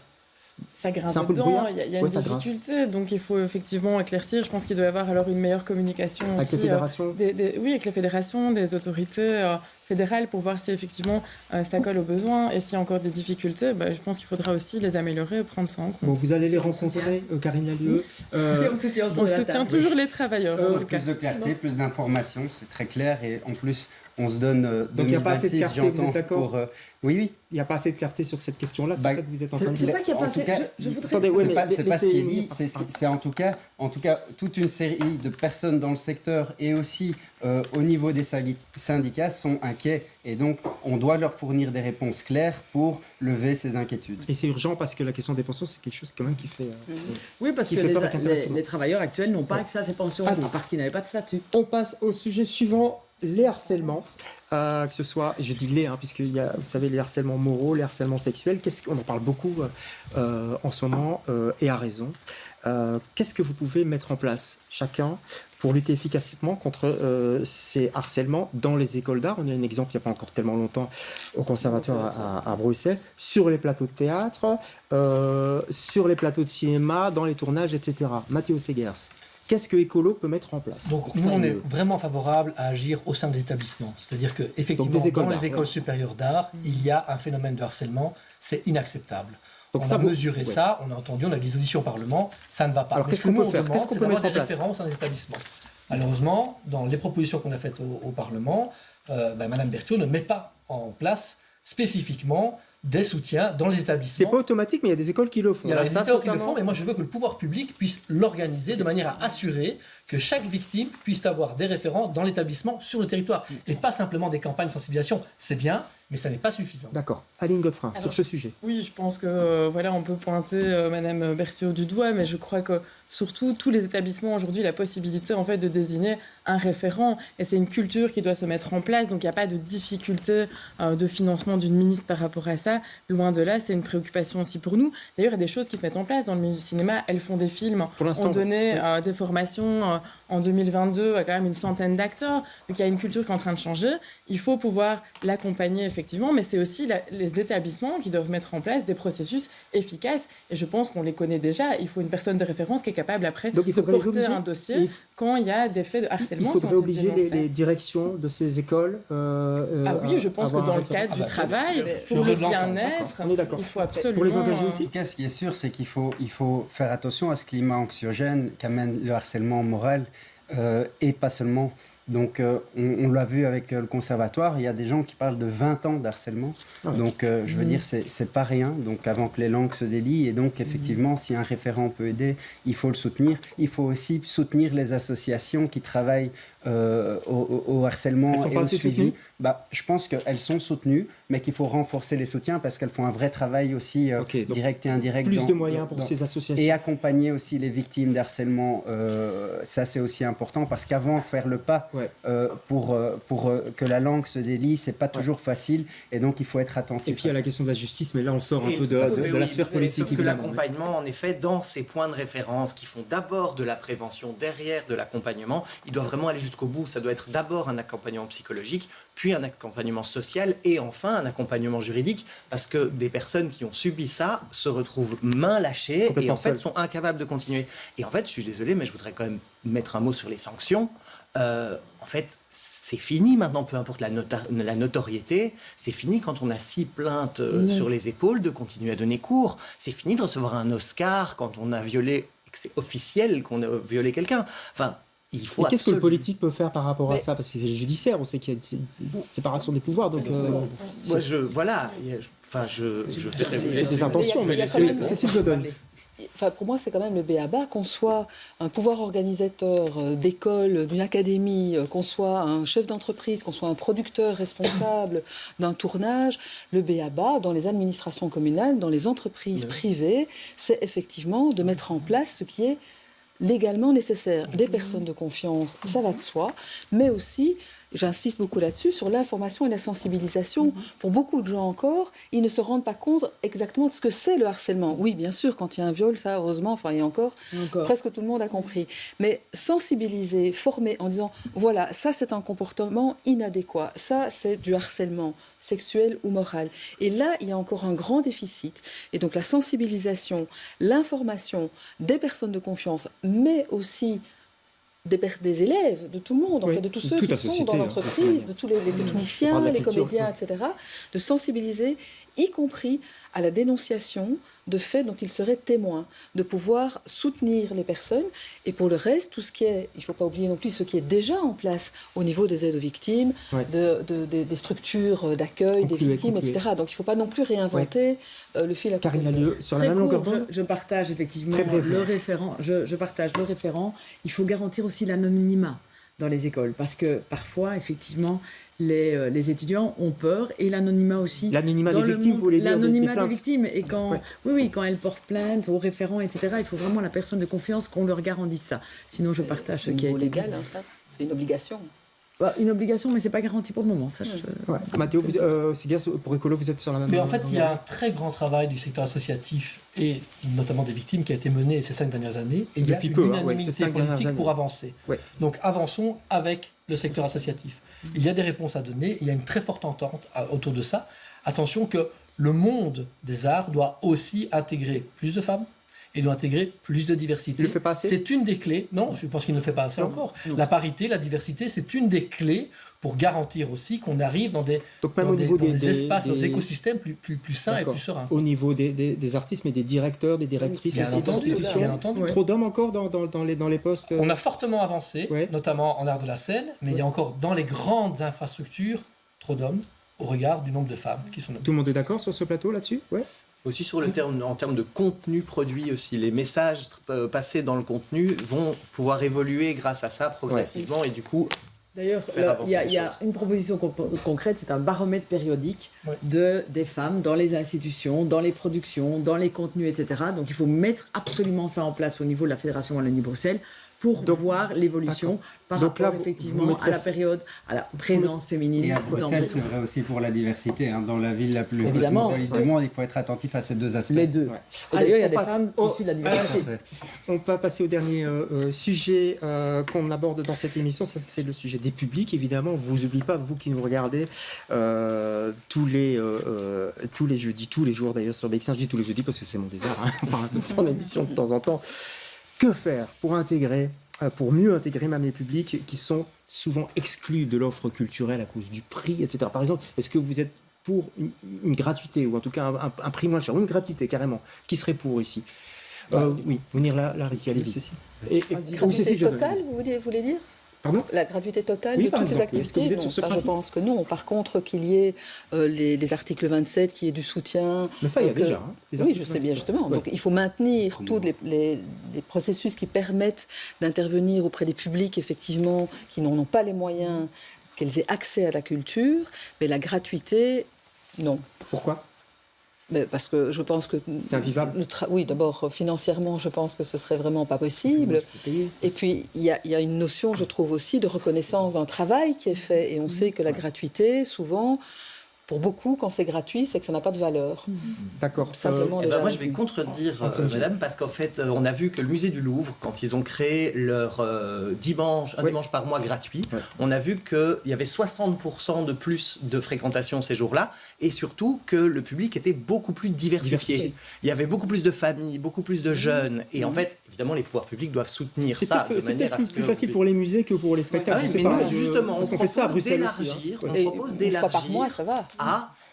ça grince dedans, il y a une difficulté, donc il faut effectivement éclaircir. Je pense qu'il doit y avoir alors une meilleure communication avec aussi, les fédérations. Oui, avec les fédérations, des autorités fédérales pour voir si effectivement ça colle aux besoins et s'il y a encore des difficultés, je pense qu'il faudra aussi les améliorer et prendre ça en compte. Bon, vous allez les rencontrer, Karine Lallieu. On soutient toujours les travailleurs. En tout cas. Plus de clarté, plus d'informations, c'est très clair et en plus on se donne 2026, donc il n'y a pas assez de clarté, vous êtes d'accord Oui. Il n'y a pas assez de clarté sur cette question-là, c'est ça que vous êtes en train de dire. C'est pas qu'il n'y a pas assez... C'est pas ce qui est dit, c'est en tout cas toute une série de personnes dans le secteur et aussi au niveau des syndicats sont inquiets et donc on doit leur fournir des réponses claires pour lever ces inquiétudes. Et c'est urgent parce que la question des pensions, c'est quelque chose quand même qui fait... Oui, parce que les travailleurs actuels n'ont pas accès à ces pensions parce qu'ils n'avaient pas de statut. On passe au sujet suivant. Les harcèlements, que ce soit, je dis les, puisqu'il y a, vous savez, les harcèlements moraux, les harcèlements sexuels, on en parle beaucoup en ce moment, et à raison. Qu'est-ce que vous pouvez mettre en place, chacun, pour lutter efficacement contre ces harcèlements dans les écoles d'art? On a un exemple il n'y a pas encore tellement longtemps au Conservatoire à Bruxelles, sur les plateaux de théâtre, sur les plateaux de cinéma, dans les tournages, etc. Mathéo Segers. Qu'est-ce que Écolo peut mettre en place? Donc nous, on est vraiment favorable à agir au sein des établissements. C'est-à-dire qu'effectivement, dans les écoles supérieures d'art, il y a un phénomène de harcèlement, c'est inacceptable. Donc on a mesuré ça, on a entendu, on a des auditions au Parlement, ça ne va pas. Alors qu'est-ce qu'on peut faire? Qu'est-ce qu'on peut mettre en place? Des références dans les établissements. Malheureusement, dans les propositions qu'on a faites au Parlement, Madame Berthiaud ne met pas en place spécifiquement des soutiens dans les établissements. C'est pas automatique, mais il y a des écoles qui le font. Il y a des écoles qui le font, mais moi je veux que le pouvoir public puisse l'organiser de manière à assurer que chaque victime puisse avoir des référents dans l'établissement sur le territoire. Et pas simplement des campagnes de sensibilisation. C'est bien, mais ça n'est pas suffisant. D'accord. Aline Godefroy, sur ce sujet. Oui, je pense que on peut pointer Madame Berthiaud du doigt, mais je crois que surtout tous les établissements aujourd'hui la possibilité en fait de désigner un référent, et c'est une culture qui doit se mettre en place. Donc il n'y a pas de difficulté de financement d'une ministre par rapport à ça. Loin de là, c'est une préoccupation aussi pour nous. D'ailleurs, il y a des choses qui se mettent en place dans le milieu du cinéma. Elles font des films, ont donné des formations. En 2022, quand même une centaine d'acteurs. Donc il y a une culture qui est en train de changer. Il faut pouvoir l'accompagner effectivement, mais c'est aussi les établissements qui doivent mettre en place des processus efficaces. Et je pense qu'on les connaît déjà. Il faut une personne de référence qui est capable après de porter un dossier quand il y a des faits de harcèlement. Il faudrait obliger les directions de ces écoles. Oui, je pense que dans le cadre du travail, pour le bien-être, il faut absolument. Pour les engager aussi. En tout cas, ce qui est sûr, c'est qu'il faut faire attention à ce climat anxiogène qu'amène le harcèlement moral. Et pas seulement. Donc, on l'a vu avec le conservatoire, il y a des gens qui parlent de 20 ans d'harcèlement. Donc, je veux dire, c'est pas rien. Donc, avant que les langues se délient. Et donc, effectivement, si un référent peut aider, il faut le soutenir. Il faut aussi soutenir les associations qui travaillent au harcèlement et au suivi. Je pense qu'elles sont soutenues, mais qu'il faut renforcer les soutiens parce qu'elles font un vrai travail aussi direct et indirect. Plus de moyens pour ces associations. Et accompagner aussi les victimes d'harcèlement, ça c'est aussi important parce qu'avant, faire le pas pour que la langue se délie, c'est pas toujours facile, et donc il faut être attentif. Et puis il y a la question de la justice, mais là on sort un peu de la sphère politique. Sauf que l'accompagnement, en effet, dans ces points de référence qui font d'abord de la prévention, derrière de l'accompagnement, il doit vraiment aller jusqu'au bout. Ça doit être d'abord un accompagnement psychologique, puis un accompagnement social, et enfin un accompagnement juridique, parce que des personnes qui ont subi ça se retrouvent mains lâchées et en fait sont incapables de continuer. Et en fait, je suis désolé, mais je voudrais quand même mettre un mot sur les sanctions. En fait, c'est fini maintenant, peu importe la notoriété, c'est fini quand on a 6 plaintes sur les épaules de continuer à donner cours. C'est fini de recevoir un Oscar quand on a violé, que c'est officiel qu'on a violé quelqu'un. Enfin, il faut qu'est-ce que le politique peut faire par rapport à ça? Parce que c'est judiciaire, on sait qu'il y a une séparation des pouvoirs. Donc, moi, je fais des intentions, mais c'est ce que je donne. Enfin, pour moi, c'est quand même le b.a.-ba, qu'on soit un pouvoir organisateur d'école, d'une académie, qu'on soit un chef d'entreprise, qu'on soit un producteur responsable d'un tournage. Le b.a.-ba, dans les administrations communales, dans les entreprises privées, c'est effectivement de mettre en place ce qui est légalement nécessaire. Des personnes de confiance, ça va de soi, mais aussi, j'insiste beaucoup là-dessus, sur l'information et la sensibilisation. Pour beaucoup de gens encore, ils ne se rendent pas compte exactement de ce que c'est le harcèlement. Oui, bien sûr, quand il y a un viol, ça, heureusement, enfin, et encore, presque tout le monde a compris. Mais sensibiliser, former en disant, voilà, ça, c'est un comportement inadéquat. Ça, c'est du harcèlement sexuel ou moral. Et là, il y a encore un grand déficit. Et donc, la sensibilisation, l'information des personnes de confiance, mais aussi des élèves, de tout le monde, en fait, de tous ceux qui sont dans l'entreprise, de tous les techniciens, les comédiens, etc., de sensibiliser, y compris à la dénonciation de faits dont ils seraient témoins, de pouvoir soutenir les personnes. Et pour le reste, tout ce qui est, il ne faut pas oublier non plus ce qui est déjà en place au niveau des aides aux victimes, des structures d'accueil des victimes, etc. Donc il ne faut pas non plus réinventer le fil à Karine Lallieu, sur la même longueur d'onde. Je partage effectivement le référent. Je partage le référent. Il faut garantir aussi l'anonymat dans les écoles, parce que parfois, effectivement, les étudiants ont peur, et l'anonymat aussi. L'anonymat des victimes, vous voulez dire? L'anonymat des victimes, et quand, quand elles portent plainte au référent, etc., il faut vraiment la personne de confiance qu'on leur garantisse ça. Sinon, je partage ce qui a été dit. Légal, ça. C'est une obligation. Une obligation, mais ce n'est pas garanti pour le moment. Ça, Mathéo, pour Écolo, vous êtes sur la même... Mais en fait, il y a un très grand travail du secteur associatif, et notamment des victimes, qui a été mené ces 5 dernières années. Et il y a une unanimité politique pour avancer. Donc avançons avec le secteur associatif. Il y a des réponses à donner, il y a une très forte entente autour de ça. Attention que le monde des arts doit aussi intégrer plus de femmes, et doit intégrer plus de diversité. Il ne le fait pas assez ? C'est une des clés. Non, je pense qu'il ne le fait pas assez encore. La parité, la diversité, c'est une des clés pour garantir aussi qu'on arrive dans des espaces, dans des écosystèmes plus sains et plus sereins. Au niveau des artistes, mais des directeurs, des directrices, bien entendu. Trop d'hommes encore dans les postes. On a fortement avancé, notamment en art de la scène, mais il y a encore dans les grandes infrastructures trop d'hommes au regard du nombre de femmes qui sont nommées. Tout le monde est d'accord sur ce plateau là-dessus ? Aussi sur en termes de contenu produit aussi, les messages passés dans le contenu vont pouvoir évoluer grâce à ça progressivement et du coup... D'ailleurs, il y a une proposition concrète, c'est un baromètre périodique des femmes dans les institutions, dans les productions, dans les contenus, etc. Donc il faut mettre absolument ça en place au niveau de la Fédération Wallonie-Bruxelles pour voir l'évolution par rapport effectivement à la période, à la présence féminine. Et à Bruxelles, c'est vrai aussi pour la diversité. Dans la ville la plus cosmopolite du monde, il faut être attentif à ces deux aspects. Les deux. D'ailleurs, il y a des femmes issues de la diversité. On va passer au dernier sujet qu'on aborde dans cette émission. Ça, c'est le sujet des publics, évidemment. Vous n'oubliez pas, vous qui nous regardez tous les jeudis, tous les jours d'ailleurs sur BX1. Je dis tous les jeudis parce que c'est mon désert. On parle un peu de son émission de temps en temps. Que faire pour mieux intégrer même les publics qui sont souvent exclus de l'offre culturelle à cause du prix, etc. Par exemple, est-ce que vous êtes pour une gratuité, ou en tout cas un prix moins cher, ou une gratuité carrément? Qui serait pour ici? Oui, venir là, ici, allez-y. Gratuité totale, vous voulez dire? Pardon? La gratuité totale de toutes les activités, non, ça, je pense que non. Par contre, qu'il y ait les articles 27, qu'il y ait du soutien... Mais ça, il y a déjà. Oui, je sais bien, justement. Ouais. Donc, il faut maintenir tous les processus qui permettent d'intervenir auprès des publics, effectivement, qui n'en ont pas les moyens, qu'elles aient accès à la culture. Mais la gratuité, non. Pourquoi? Mais parce que je pense que... C'est invivable. Oui, d'abord, financièrement, je pense que ce serait vraiment pas possible. Et puis, il y a une notion, je trouve aussi, de reconnaissance d'un travail qui est fait. Et on sait que la gratuité, souvent... Pour beaucoup, quand c'est gratuit, c'est que ça n'a pas de valeur. D'accord. Simplement, moi, je vais contredire madame, parce qu'en fait, on a vu que le musée du Louvre, quand ils ont créé leur dimanche par mois gratuit, on a vu qu'il y avait 60% de plus de fréquentation ces jours-là, et surtout que le public était beaucoup plus diversifié. Il y avait beaucoup plus de familles, beaucoup plus de jeunes, et en fait, évidemment, les pouvoirs publics doivent soutenir ça de manière à ce que... C'est plus facile pour les musées que pour les spectacles. Mais nous, justement, on fait ça à Bruxelles aussi. On propose d'élargir. Une fois par mois, ça va.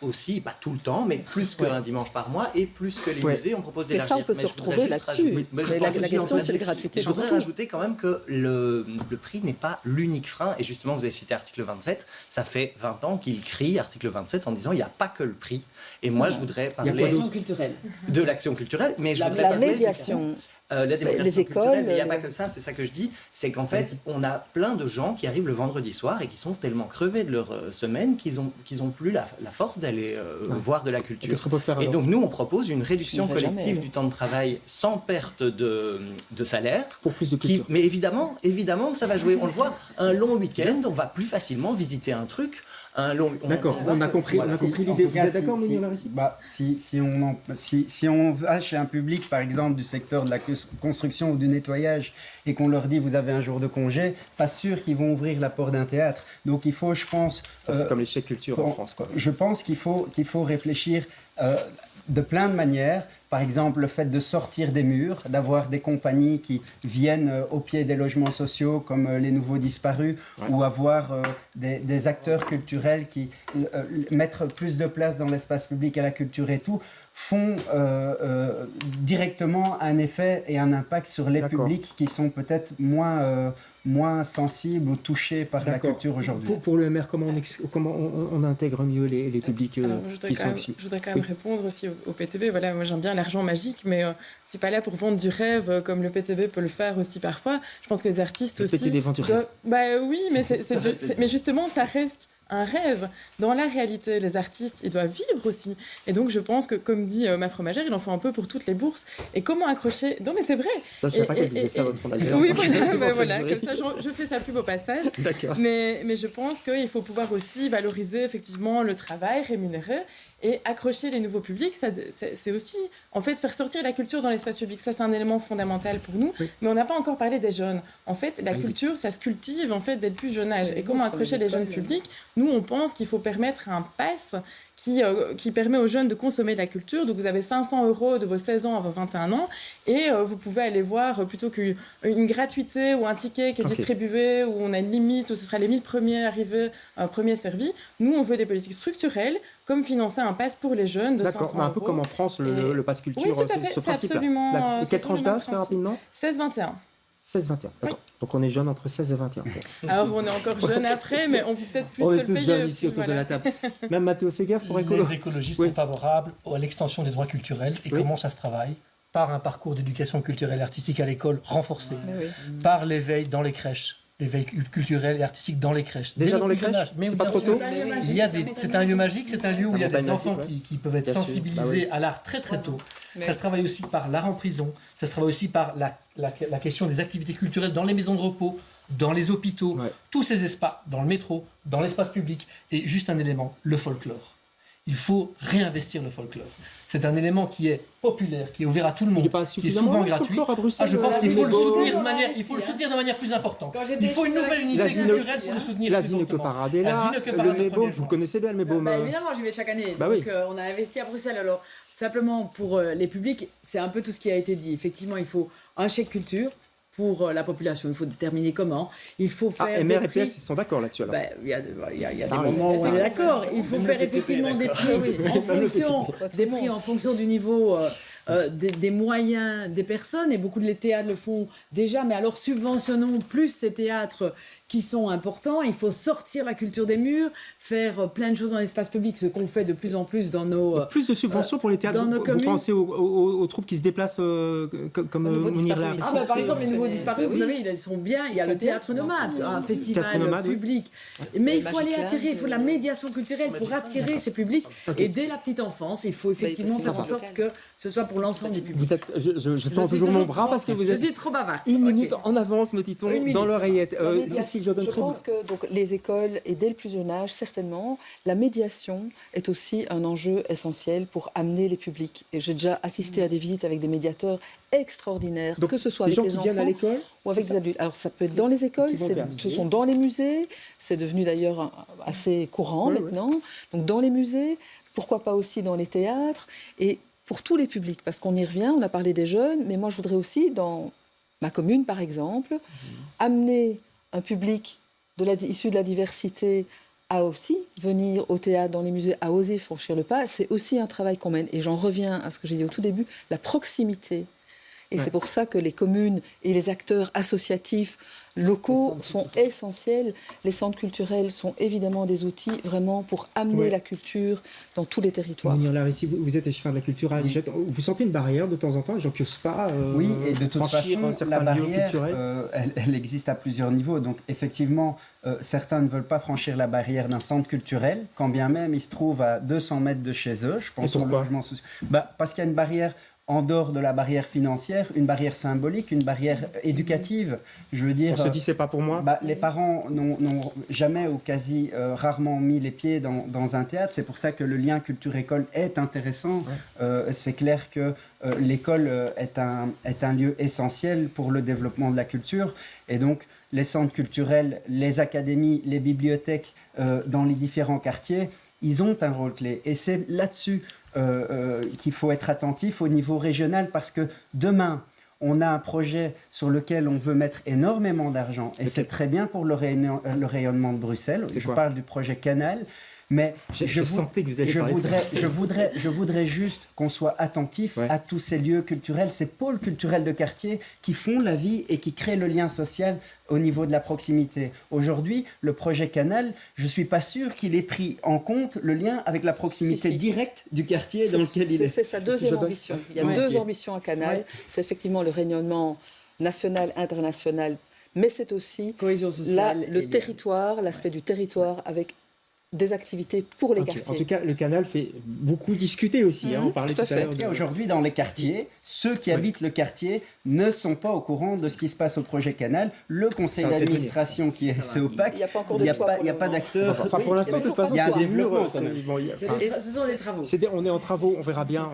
Aussi, pas tout le temps, mais plus qu'un dimanche par mois et plus que les musées, on propose d'élargir. Mais ça, on peut se retrouver là-dessus. Mais la question, c'est la gratuité. Je voudrais rajouter quand même que le prix n'est pas l'unique frein. Et justement, vous avez cité article 27. Ça fait 20 ans qu'il crie article 27 en disant il n'y a pas que le prix. Et moi, je voudrais parler de l'action culturelle. Mais je voudrais la parler médiation. La démocratie les écoles, culturelle, mais il n'y a pas que ça, c'est ça que je dis, c'est qu'en fait, on a plein de gens qui arrivent le vendredi soir et qui sont tellement crevés de leur semaine qu'ils ont plus la force d'aller voir de la culture. Qu'est-ce qu'on peut faire, et alors ? donc nous, on propose une réduction collective du temps de travail sans perte de salaire. Pour plus de culture. Mais évidemment, ça va jouer. On le voit, un long week-end, on va plus facilement visiter un truc. D'accord, on a compris l'idée. Vous êtes d'accord, Mounir Larissy ? Si on va chez un public, par exemple, du secteur de la construction ou du nettoyage, et qu'on leur dit vous avez un jour de congé, pas sûr qu'ils vont ouvrir la porte d'un théâtre. Donc il faut, je pense... c'est comme les chèques culture en France, quoi. Je pense qu'il faut réfléchir de plein de manières. Par exemple, le fait de sortir des murs, d'avoir des compagnies qui viennent au pied des logements sociaux comme les Nouveaux Disparus, ou avoir des acteurs culturels qui mettent plus de place dans l'espace public à la culture et tout, font directement un effet et un impact sur les publics qui sont peut-être moins sensibles ou touchés par la culture aujourd'hui. Pour le MR, comment on intègre mieux les publics qui sont issus ? Je voudrais quand même répondre aussi au PTB. Voilà, moi j'aime bien l'argent magique, mais je ne suis pas là pour vendre du rêve comme le PTB peut le faire aussi parfois. Je pense que les artistes aussi... Le PTB vend du rêve. Oui, mais justement, ça reste un rêve. Dans la réalité, les artistes, ils doivent vivre aussi. Et donc, je pense que, comme dit ma fromagère, il en faut un peu pour toutes les bourses. Et comment accrocher... Non, mais c'est vrai. Je ne sais pas qu'elle disait ça, votre fromagère. Oui, voilà, comme ça, je fais sa pub au passage. D'accord. Mais je pense qu'il faut pouvoir aussi valoriser, effectivement, le travail, rémunérer, et accrocher les nouveaux publics. C'est aussi, en fait, faire sortir la culture dans l'espace public. Ça, c'est un élément fondamental pour nous. Oui. Mais on n'a pas encore parlé des jeunes. En fait, la culture, ça se cultive, en fait, dès le plus jeune âge. Et comment accrocher les jeunes publics ? Nous, on pense qu'il faut permettre un pass qui permet aux jeunes de consommer de la culture. Donc, vous avez 500 € de vos 16 ans à vos 21 ans et vous pouvez aller voir, plutôt qu'une gratuité ou un ticket qui est distribué, où on a une limite, où ce sera les 1000 premiers arrivés, premiers servis. Nous, on veut des politiques structurelles, comme financer un pass pour les jeunes de 500 €. D'accord, un peu comme en France, le pass culture, oui, tout à fait, ce principe-là. Absolument... Et quelle tranche d'âge, très rapidement ? 16-21. 16-21, d'accord. Oui. Donc on est jeune entre 16 et 21. Alors on est encore jeune après, mais on peut peut-être plus se le payer. On est tous jeunes ici autour de la table. Même Mathéo Segers pour écolo. Les écologistes sont favorables à l'extension des droits culturels. Et comment ça se travaille ? Par un parcours d'éducation culturelle et artistique à l'école renforcé, par l'éveil dans les crèches. L'éveil culturel et artistique dans les crèches. Déjà dans les crèches ? Mais c'est pas trop tôt ? C'est un lieu magique, c'est un lieu où il y a des enfants qui peuvent être sensibilisés à l'art très très tôt. Ça se travaille aussi par l'art en prison, ça se travaille aussi par la question des activités culturelles dans les maisons de repos, dans les hôpitaux, tous ces espaces, dans le métro, dans l'espace public. Et juste un élément, le folklore. Il faut réinvestir le folklore. C'est un élément qui est populaire, qui est ouvert à tout le monde, qui est souvent gratuit. Je pense qu'il faut le soutenir de manière plus importante. Il faut une nouvelle unité culturelle pour le soutenir. La Zineke Paradella, le Mébo, vous connaissez bien le Mébo. Évidemment, j'y vais chaque année. Donc, on a investi à Bruxelles. Alors, simplement, pour les publics, c'est un peu tout ce qui a été dit. Effectivement, il faut un chèque culture pour la population. Il faut déterminer comment. Il faut faire MR et PS, ils sont d'accord là-dessus. Il y a des moments où on est d'accord. Il faut faire effectivement des prix en fonction du niveau des moyens des personnes, et beaucoup de théâtres le font déjà, mais alors subventionnons plus ces théâtres qui sont importants. Il faut sortir la culture des murs, faire plein de choses dans l'espace public, ce qu'on fait de plus en plus dans nos... Plus de subventions pour les théâtres. Vous pensez aux troupes qui se déplacent comme Mounir Lahri. Par exemple, les nouveaux disparus, vous savez, ils sont bien. Il y a le Théâtre Nomade, un festival public. Mais il faut aller attirer, il faut de la médiation culturelle pour attirer ces publics. Et dès la petite enfance, il faut effectivement faire en sorte que ce soit pour l'ensemble des publics. Je tends toujours mon bras parce que vous êtes... Je suis trop bavarde. Une minute en avance, me dit-on, dans l'oreillette. Je pense que donc, les écoles, et dès le plus jeune âge, certainement, la médiation est aussi un enjeu essentiel pour amener les publics. Et j'ai déjà assisté à des visites avec des médiateurs extraordinaires, donc, que ce soit avec les enfants à l'école ou avec des adultes. Alors ça peut être dans les écoles, ce sont dans les musées, c'est devenu d'ailleurs assez courant maintenant. Donc dans les musées, pourquoi pas aussi dans les théâtres, et pour tous les publics, parce qu'on y revient, on a parlé des jeunes, mais moi je voudrais aussi, dans ma commune par exemple, amener un public issu de la diversité à aussi venir au théâtre, dans les musées, à oser franchir le pas. C'est aussi un travail qu'on mène. Et j'en reviens à ce que j'ai dit au tout début, la proximité. Et c'est pour ça que les communes et les acteurs associatifs locaux sont essentiels. Les centres culturels sont évidemment des outils vraiment pour amener la culture dans tous les territoires. Mounir Lahri, si vous êtes échevin de la culture à Aligette, vous sentez une barrière de temps en temps, les gens qui n'osent pas oui, et de toute façon, la barrière, elle existe à plusieurs niveaux. Donc effectivement, certains ne veulent pas franchir la barrière d'un centre culturel, quand bien même ils se trouvent à 200 mètres de chez eux. Je pense au logement social. Parce qu'il y a une barrière en dehors de la barrière financière, une barrière symbolique, une barrière éducative. Je veux dire, on se dit c'est pas pour moi. Les parents n'ont jamais ou quasi rarement mis les pieds dans un théâtre. C'est pour ça que le lien culture-école est intéressant. C'est clair que l'école est un lieu essentiel pour le développement de la culture. Et donc, les centres culturels, les académies, les bibliothèques dans les différents quartiers, ils ont un rôle clé. Et c'est là-dessus qu'il faut être attentif au niveau régional, parce que demain, on a un projet sur lequel on veut mettre énormément d'argent, et c'est très bien pour le rayonnement de Bruxelles. Je parle du projet Canal. Mais je voudrais juste qu'on soit attentif à tous ces lieux culturels, ces pôles culturels de quartier qui font la vie et qui créent le lien social au niveau de la proximité. Aujourd'hui, le projet Canal, je ne suis pas sûr qu'il ait pris en compte le lien avec la proximité directe du quartier dans lequel il est. C'est sa deuxième ambition. Il y a deux ambitions à Canal. C'est effectivement le rayonnement national, international, mais c'est aussi cohésion sociale, le territoire, l'aspect du territoire avec des activités pour les quartiers. En tout cas, le canal fait beaucoup discuter aussi. On parlait tout à l'heure. Aujourd'hui, dans les quartiers, ceux qui habitent le quartier ne sont pas au courant de ce qui se passe au projet Canal. Le conseil d'administration qui est assez opaque, il n'y a pas d'acteurs. Enfin, pour l'instant, de toute façon, il y a un développement. Ce sont des travaux. On est en travaux, on verra bien.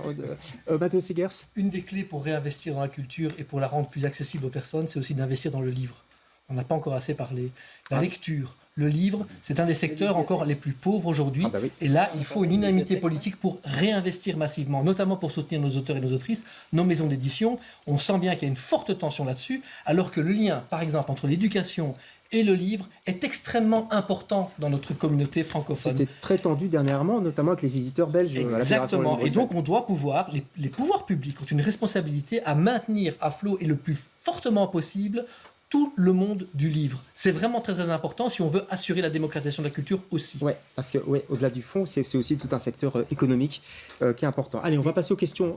Mathéo Segers. Une des clés pour réinvestir dans la culture et pour la rendre plus accessible aux personnes, c'est aussi d'investir dans le livre. On n'a pas encore assez parlé. La lecture. Le livre, c'est un des secteurs encore les plus pauvres aujourd'hui. Et là, il faut une unanimité politique pour réinvestir massivement, notamment pour soutenir nos auteurs et nos autrices, nos maisons d'édition. On sent bien qu'il y a une forte tension là-dessus, alors que le lien, par exemple, entre l'éducation et le livre est extrêmement important dans notre communauté francophone. C'était très tendu dernièrement, notamment avec les éditeurs belges. Exactement. Et donc, on doit pouvoir, les pouvoirs publics ont une responsabilité à maintenir à flot et le plus fortement possible tout le monde du livre. C'est vraiment très très important si on veut assurer la démocratisation de la culture aussi. Oui, parce que au-delà du fond, c'est aussi tout un secteur économique qui est important. Allez, on va passer aux questions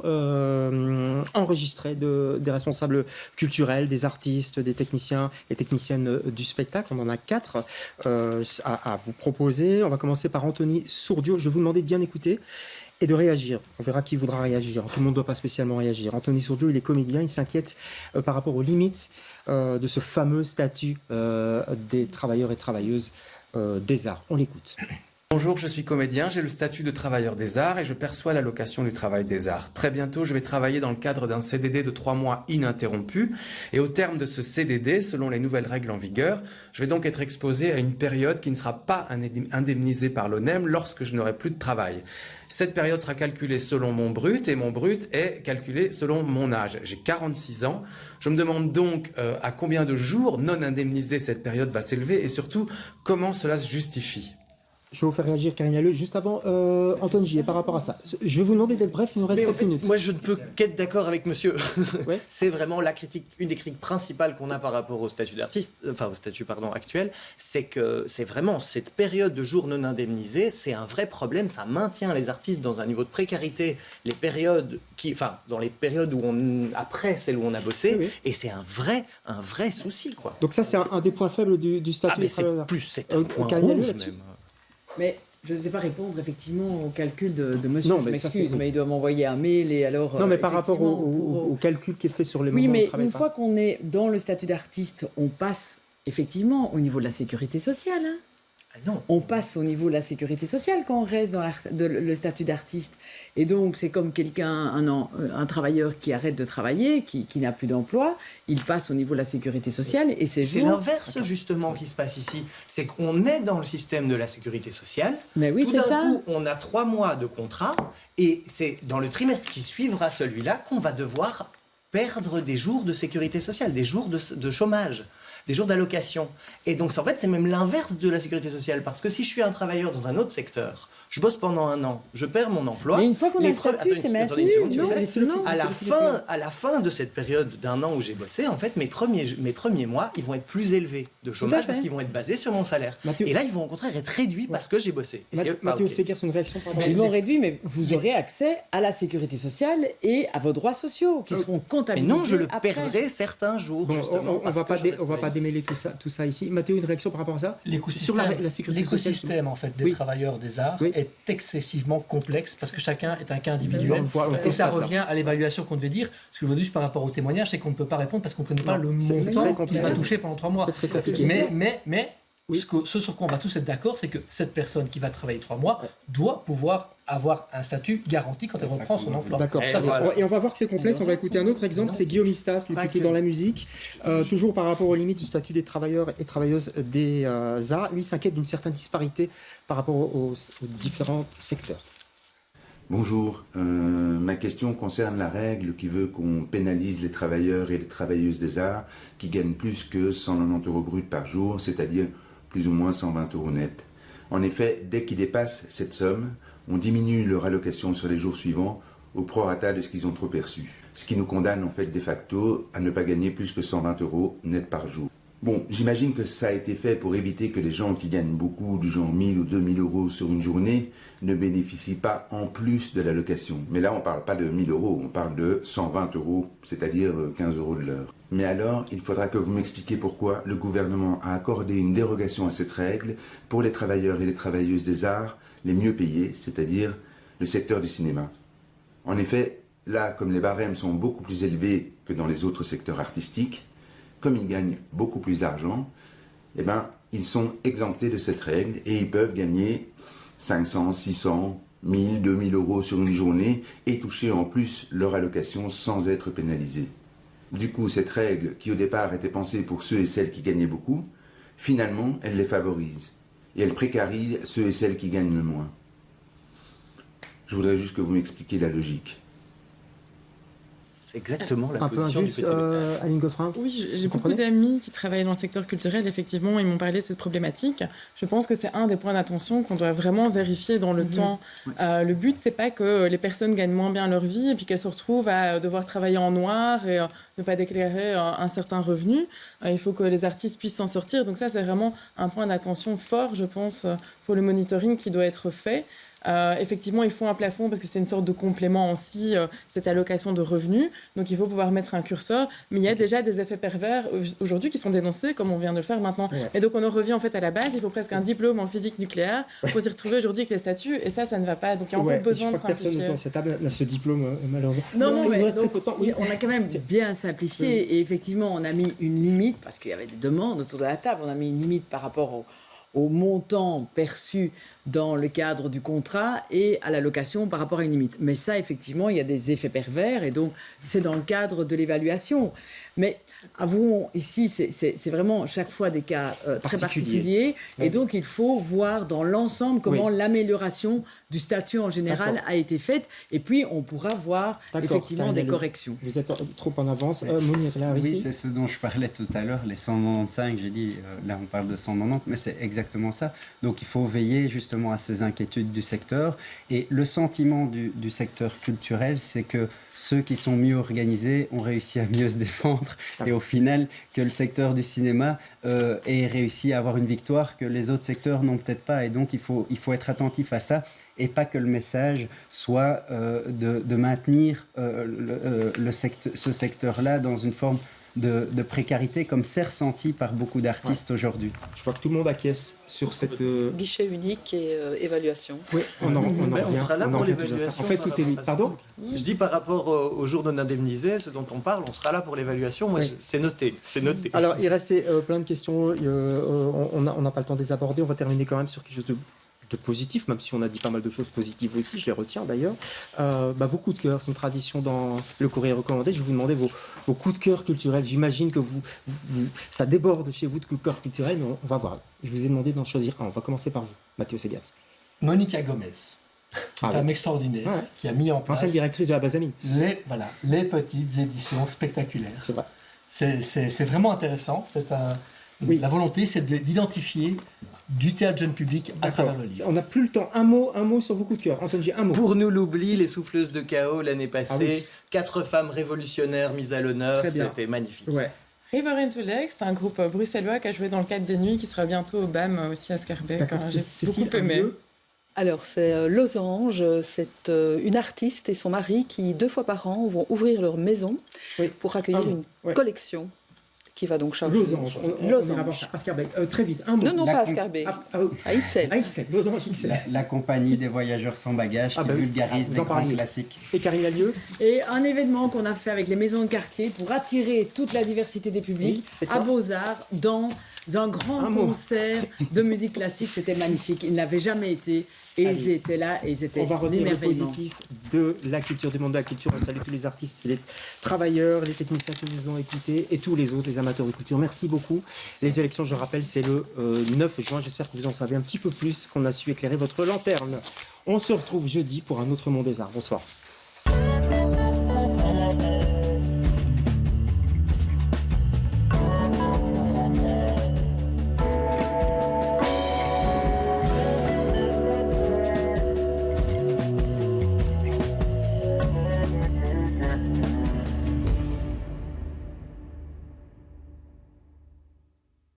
enregistrées des responsables culturels, des artistes, des techniciens et techniciennes du spectacle. On en a 4 à vous proposer. On va commencer par Anthony Sourdieu. Je vais vous demander de bien écouter et de réagir. On verra qui voudra réagir. Tout le monde ne doit pas spécialement réagir. Anthony Sourdieu, il est comédien, il s'inquiète par rapport aux limites de ce fameux statut des travailleurs et travailleuses des arts. On l'écoute. Bonjour, je suis comédien, j'ai le statut de travailleur des arts et je perçois l'allocation du travail des arts. Très bientôt, je vais travailler dans le cadre d'un CDD de 3 mois ininterrompu et au terme de ce CDD, selon les nouvelles règles en vigueur, je vais donc être exposé à une période qui ne sera pas indemnisée par l'ONEM lorsque je n'aurai plus de travail. Cette période sera calculée selon mon brut et mon brut est calculé selon mon âge. J'ai 46 ans. Je me demande donc à combien de jours non indemnisés cette période va s'élever et surtout comment cela se justifie. Je vais vous faire réagir, Karine Lalleux. Juste avant, Antoine Gillet, par rapport à ça. Je vais vous demander d'être bref, il nous reste 7 minutes. Moi, je ne peux qu'être d'accord avec monsieur. Ouais. C'est vraiment la critique, une des critiques principales qu'on a par rapport au statut d'artiste, enfin au statut actuel, c'est que c'est vraiment cette période de jours non indemnisés, c'est un vrai problème. Ça maintient les artistes dans un niveau de précarité, dans les périodes où après celle où on a bossé, oui. Et c'est un vrai souci, quoi. Donc ça, c'est un des points faibles du statut. Mais c'est un point rouge même. Mais je ne sais pas répondre effectivement au calcul de monsieur, non, je m'excuse, mais il doit m'envoyer un mail et alors... Non, mais par rapport au calcul qui est fait sur les moments de travail. Oui, mais une fois qu'on est dans le statut d'artiste, on passe effectivement au niveau de la sécurité sociale. Hein. Non. On passe au niveau de la sécurité sociale quand on reste dans le statut d'artiste. Et donc, c'est comme un travailleur qui arrête de travailler, qui n'a plus d'emploi, il passe au niveau de la sécurité sociale et c'est l'inverse, justement, qui se passe ici. C'est qu'on est dans le système de la sécurité sociale. Mais oui, tout d'un coup, on a 3 mois de contrat et c'est dans le trimestre qui suivra celui-là qu'on va devoir perdre des jours de sécurité sociale, des jours de chômage, des jours d'allocation. Et donc, en fait, c'est même l'inverse de la sécurité sociale. Parce que si je suis un travailleur dans un autre secteur, je bosse pendant 1 an, je perds mon emploi. Mais une fois qu'on a le statut, c'est maintenu. À la fin de cette période d'1 an où j'ai bossé, en fait, mes premiers mois, ils vont être plus élevés de chômage parce qu'ils vont être basés sur mon salaire. Mathieu, et là, ils vont au contraire être réduits parce que j'ai bossé. Mathieu Seger, c'est une réaction par rapport à... Ils vont réduire, mais vous aurez accès à la sécurité sociale et à vos droits sociaux qui seront comptabilisés. Mais non, je le perdrai certains jours, justement. On va pas démêler tout ça ici. Mathieu, une réaction par rapport à ça? L'écosystème en fait, des travailleurs des arts est excessivement complexe parce que chacun est un cas individuel. Et ça revient à l'évaluation qu'on devait dire. Ce que je veux dire par rapport au témoignage, c'est qu'on ne peut pas répondre parce qu'on ne connaît pas le montant qu'il va toucher pendant 3 mois. Mais ce sur quoi on va tous être d'accord, c'est que cette personne qui va travailler 3 mois doit pouvoir avoir un statut garanti quand elle reprend son emploi. D'accord. Et on va voir que c'est complexe. On va écouter un autre exemple. C'est Guillaume Istas, plutôt dans la musique. Toujours par rapport aux limites du statut des travailleurs et travailleuses des arts. Lui s'inquiète d'une certaine disparité par rapport aux différents secteurs. Bonjour. Ma question concerne la règle qui veut qu'on pénalise les travailleurs et les travailleuses des arts qui gagnent plus que 190 € brut par jour, c'est-à-dire plus ou moins 120 € net. En effet, dès qu'ils dépassent cette somme, on diminue leur allocation sur les jours suivants au prorata de ce qu'ils ont trop perçu. Ce qui nous condamne en fait de facto à ne pas gagner plus que 120 € net par jour. Bon, j'imagine que ça a été fait pour éviter que les gens qui gagnent beaucoup, du genre 1000 ou 2000 € sur une journée, ne bénéficient pas en plus de l'allocation. Mais là, on ne parle pas de 1000 €, on parle de 120 €, c'est-à-dire 15 € de l'heure. Mais alors, il faudra que vous m'expliquiez pourquoi le gouvernement a accordé une dérogation à cette règle pour les travailleurs et les travailleuses des arts les mieux payés, c'est-à-dire le secteur du cinéma. En effet, là, comme les barèmes sont beaucoup plus élevés que dans les autres secteurs artistiques, comme ils gagnent beaucoup plus d'argent, eh ben, ils sont exemptés de cette règle et ils peuvent gagner 500, 600, 1000, 2000 € sur une journée et toucher en plus leur allocation sans être pénalisés. Du coup, cette règle, qui au départ était pensée pour ceux et celles qui gagnaient beaucoup, finalement, elle les favorise et elle précarise ceux et celles qui gagnent le moins. Je voudrais juste que vous m'expliquiez la logique. Exactement la un position peu injuste, Aline Goffrin. Oui, j'ai beaucoup d'amis qui travaillent dans le secteur culturel. Effectivement, ils m'ont parlé de cette problématique. Je pense que c'est un des points d'attention qu'on doit vraiment vérifier dans le temps. Le but, c'est pas que les personnes gagnent moins bien leur vie et puis qu'elles se retrouvent à devoir travailler en noir et ne pas déclarer un certain revenu. Il faut que les artistes puissent s'en sortir. Donc ça, c'est vraiment un point d'attention fort, je pense, pour le monitoring qui doit être fait. Effectivement, il faut un plafond parce que c'est une sorte de complément aussi, cette allocation de revenus. Donc, il faut pouvoir mettre un curseur. Mais il y a déjà des effets pervers aujourd'hui qui sont dénoncés, comme on vient de le faire maintenant. Ouais. Et donc, on en revient en fait à la base. Il faut presque un diplôme en physique nucléaire pour s'y retrouver aujourd'hui avec les statuts. Et ça ne va pas. Donc, il y a encore besoin de simplifier. Personne autour de cette table n'a ce diplôme, malheureusement. Non, mais on a quand même bien simplifié. Et effectivement, on a mis une limite, parce qu'il y avait des demandes autour de la table. On a mis une limite par rapport au montant perçu dans le cadre du contrat et à l'allocation par rapport à une limite. Mais ça, effectivement, il y a des effets pervers et donc c'est dans le cadre de l'évaluation. Mais avouons, ici, c'est vraiment chaque fois des cas très particuliers et donc il faut voir dans l'ensemble comment l'amélioration du statut en général a été faite et puis on pourra voir effectivement des corrections. Vous êtes trop en avance. Mounir, là, oui, c'est ce dont je parlais tout à l'heure, les 195, j'ai dit, là on parle de 190, mais c'est exactement exactement ça. Donc il faut veiller justement à ces inquiétudes du secteur. Et le sentiment du secteur culturel, c'est que ceux qui sont mieux organisés ont réussi à mieux se défendre. Et au final, que le secteur du cinéma ait réussi à avoir une victoire que les autres secteurs n'ont peut-être pas. Et donc il faut être attentif à ça. Et pas que le message soit de maintenir ce secteur-là dans une forme de précarité, comme c'est ressenti par beaucoup d'artistes aujourd'hui. Je vois que tout le monde acquiesce sur cette... Guichet unique et évaluation. Oui, on sera là pour l'évaluation. En fait, tout est... Pardon ? Je dis par rapport au jour non indemnisé, ce dont on parle, on sera là pour l'évaluation. Moi, c'est noté. Alors, il restait plein de questions. On n'a pas le temps de les aborder. On va terminer quand même sur quelque chose de positif, même si on a dit pas mal de choses positives aussi, je les retiens d'ailleurs. Vos coups de cœur, c'est une tradition dans le courrier recommandé. Je vais vous demander vos coups de cœur culturels. J'imagine que ça déborde chez vous de coups de cœur culturels, mais on va voir. Je vous ai demandé d'en choisir un. On va commencer par vous, Mathéo Segers. Monica Gomez, une femme extraordinaire qui a mis en place... Ancienne directrice de la Basamine. Les petites éditions spectaculaires. C'est vrai. C'est vraiment intéressant. La volonté, c'est d'identifier du théâtre jeune public à travers le livre. On n'a plus le temps. Un mot sur vos coups de cœur. Antoine G, un mot. Pour nous l'oubli, les souffleuses de chaos l'année passée, 4 femmes révolutionnaires mises à l'honneur, c'était magnifique. Ouais. River into Lake, c'est un groupe bruxellois qui a joué dans le cadre des Nuits, qui sera bientôt au BAM aussi à Scarbeck. J'ai beaucoup aimé. Alors, c'est Losange, c'est une artiste et son mari qui, 2 fois par an, vont ouvrir leur maison pour accueillir une collection qui va donc charger. Losange. Losange. À Scarbeck. Très vite, un mot. Non, pas à Scarbeck. À Ixelles. À Ixelles. Losange, Ixelles. La compagnie des voyageurs sans bagages qui vulgarise des grands classiques. Et Karine Lallieu. Et un événement qu'on a fait avec les maisons de quartier pour attirer toute la diversité des publics à Beaux-Arts dans un grand concert de musique classique. C'était magnifique. Ils n'avaient jamais été. Et ils étaient là et ils étaient on va retenir le positif de la culture, du monde de la culture. On salue tous les artistes, les travailleurs, les techniciens qui nous ont écoutés et tous les autres, les amateurs de culture. Merci beaucoup. Les élections, je rappelle, c'est le 9 juin. J'espère que vous en savez un petit peu plus, qu'on a su éclairer votre lanterne. On se retrouve jeudi pour un autre Monde des Arts. Bonsoir.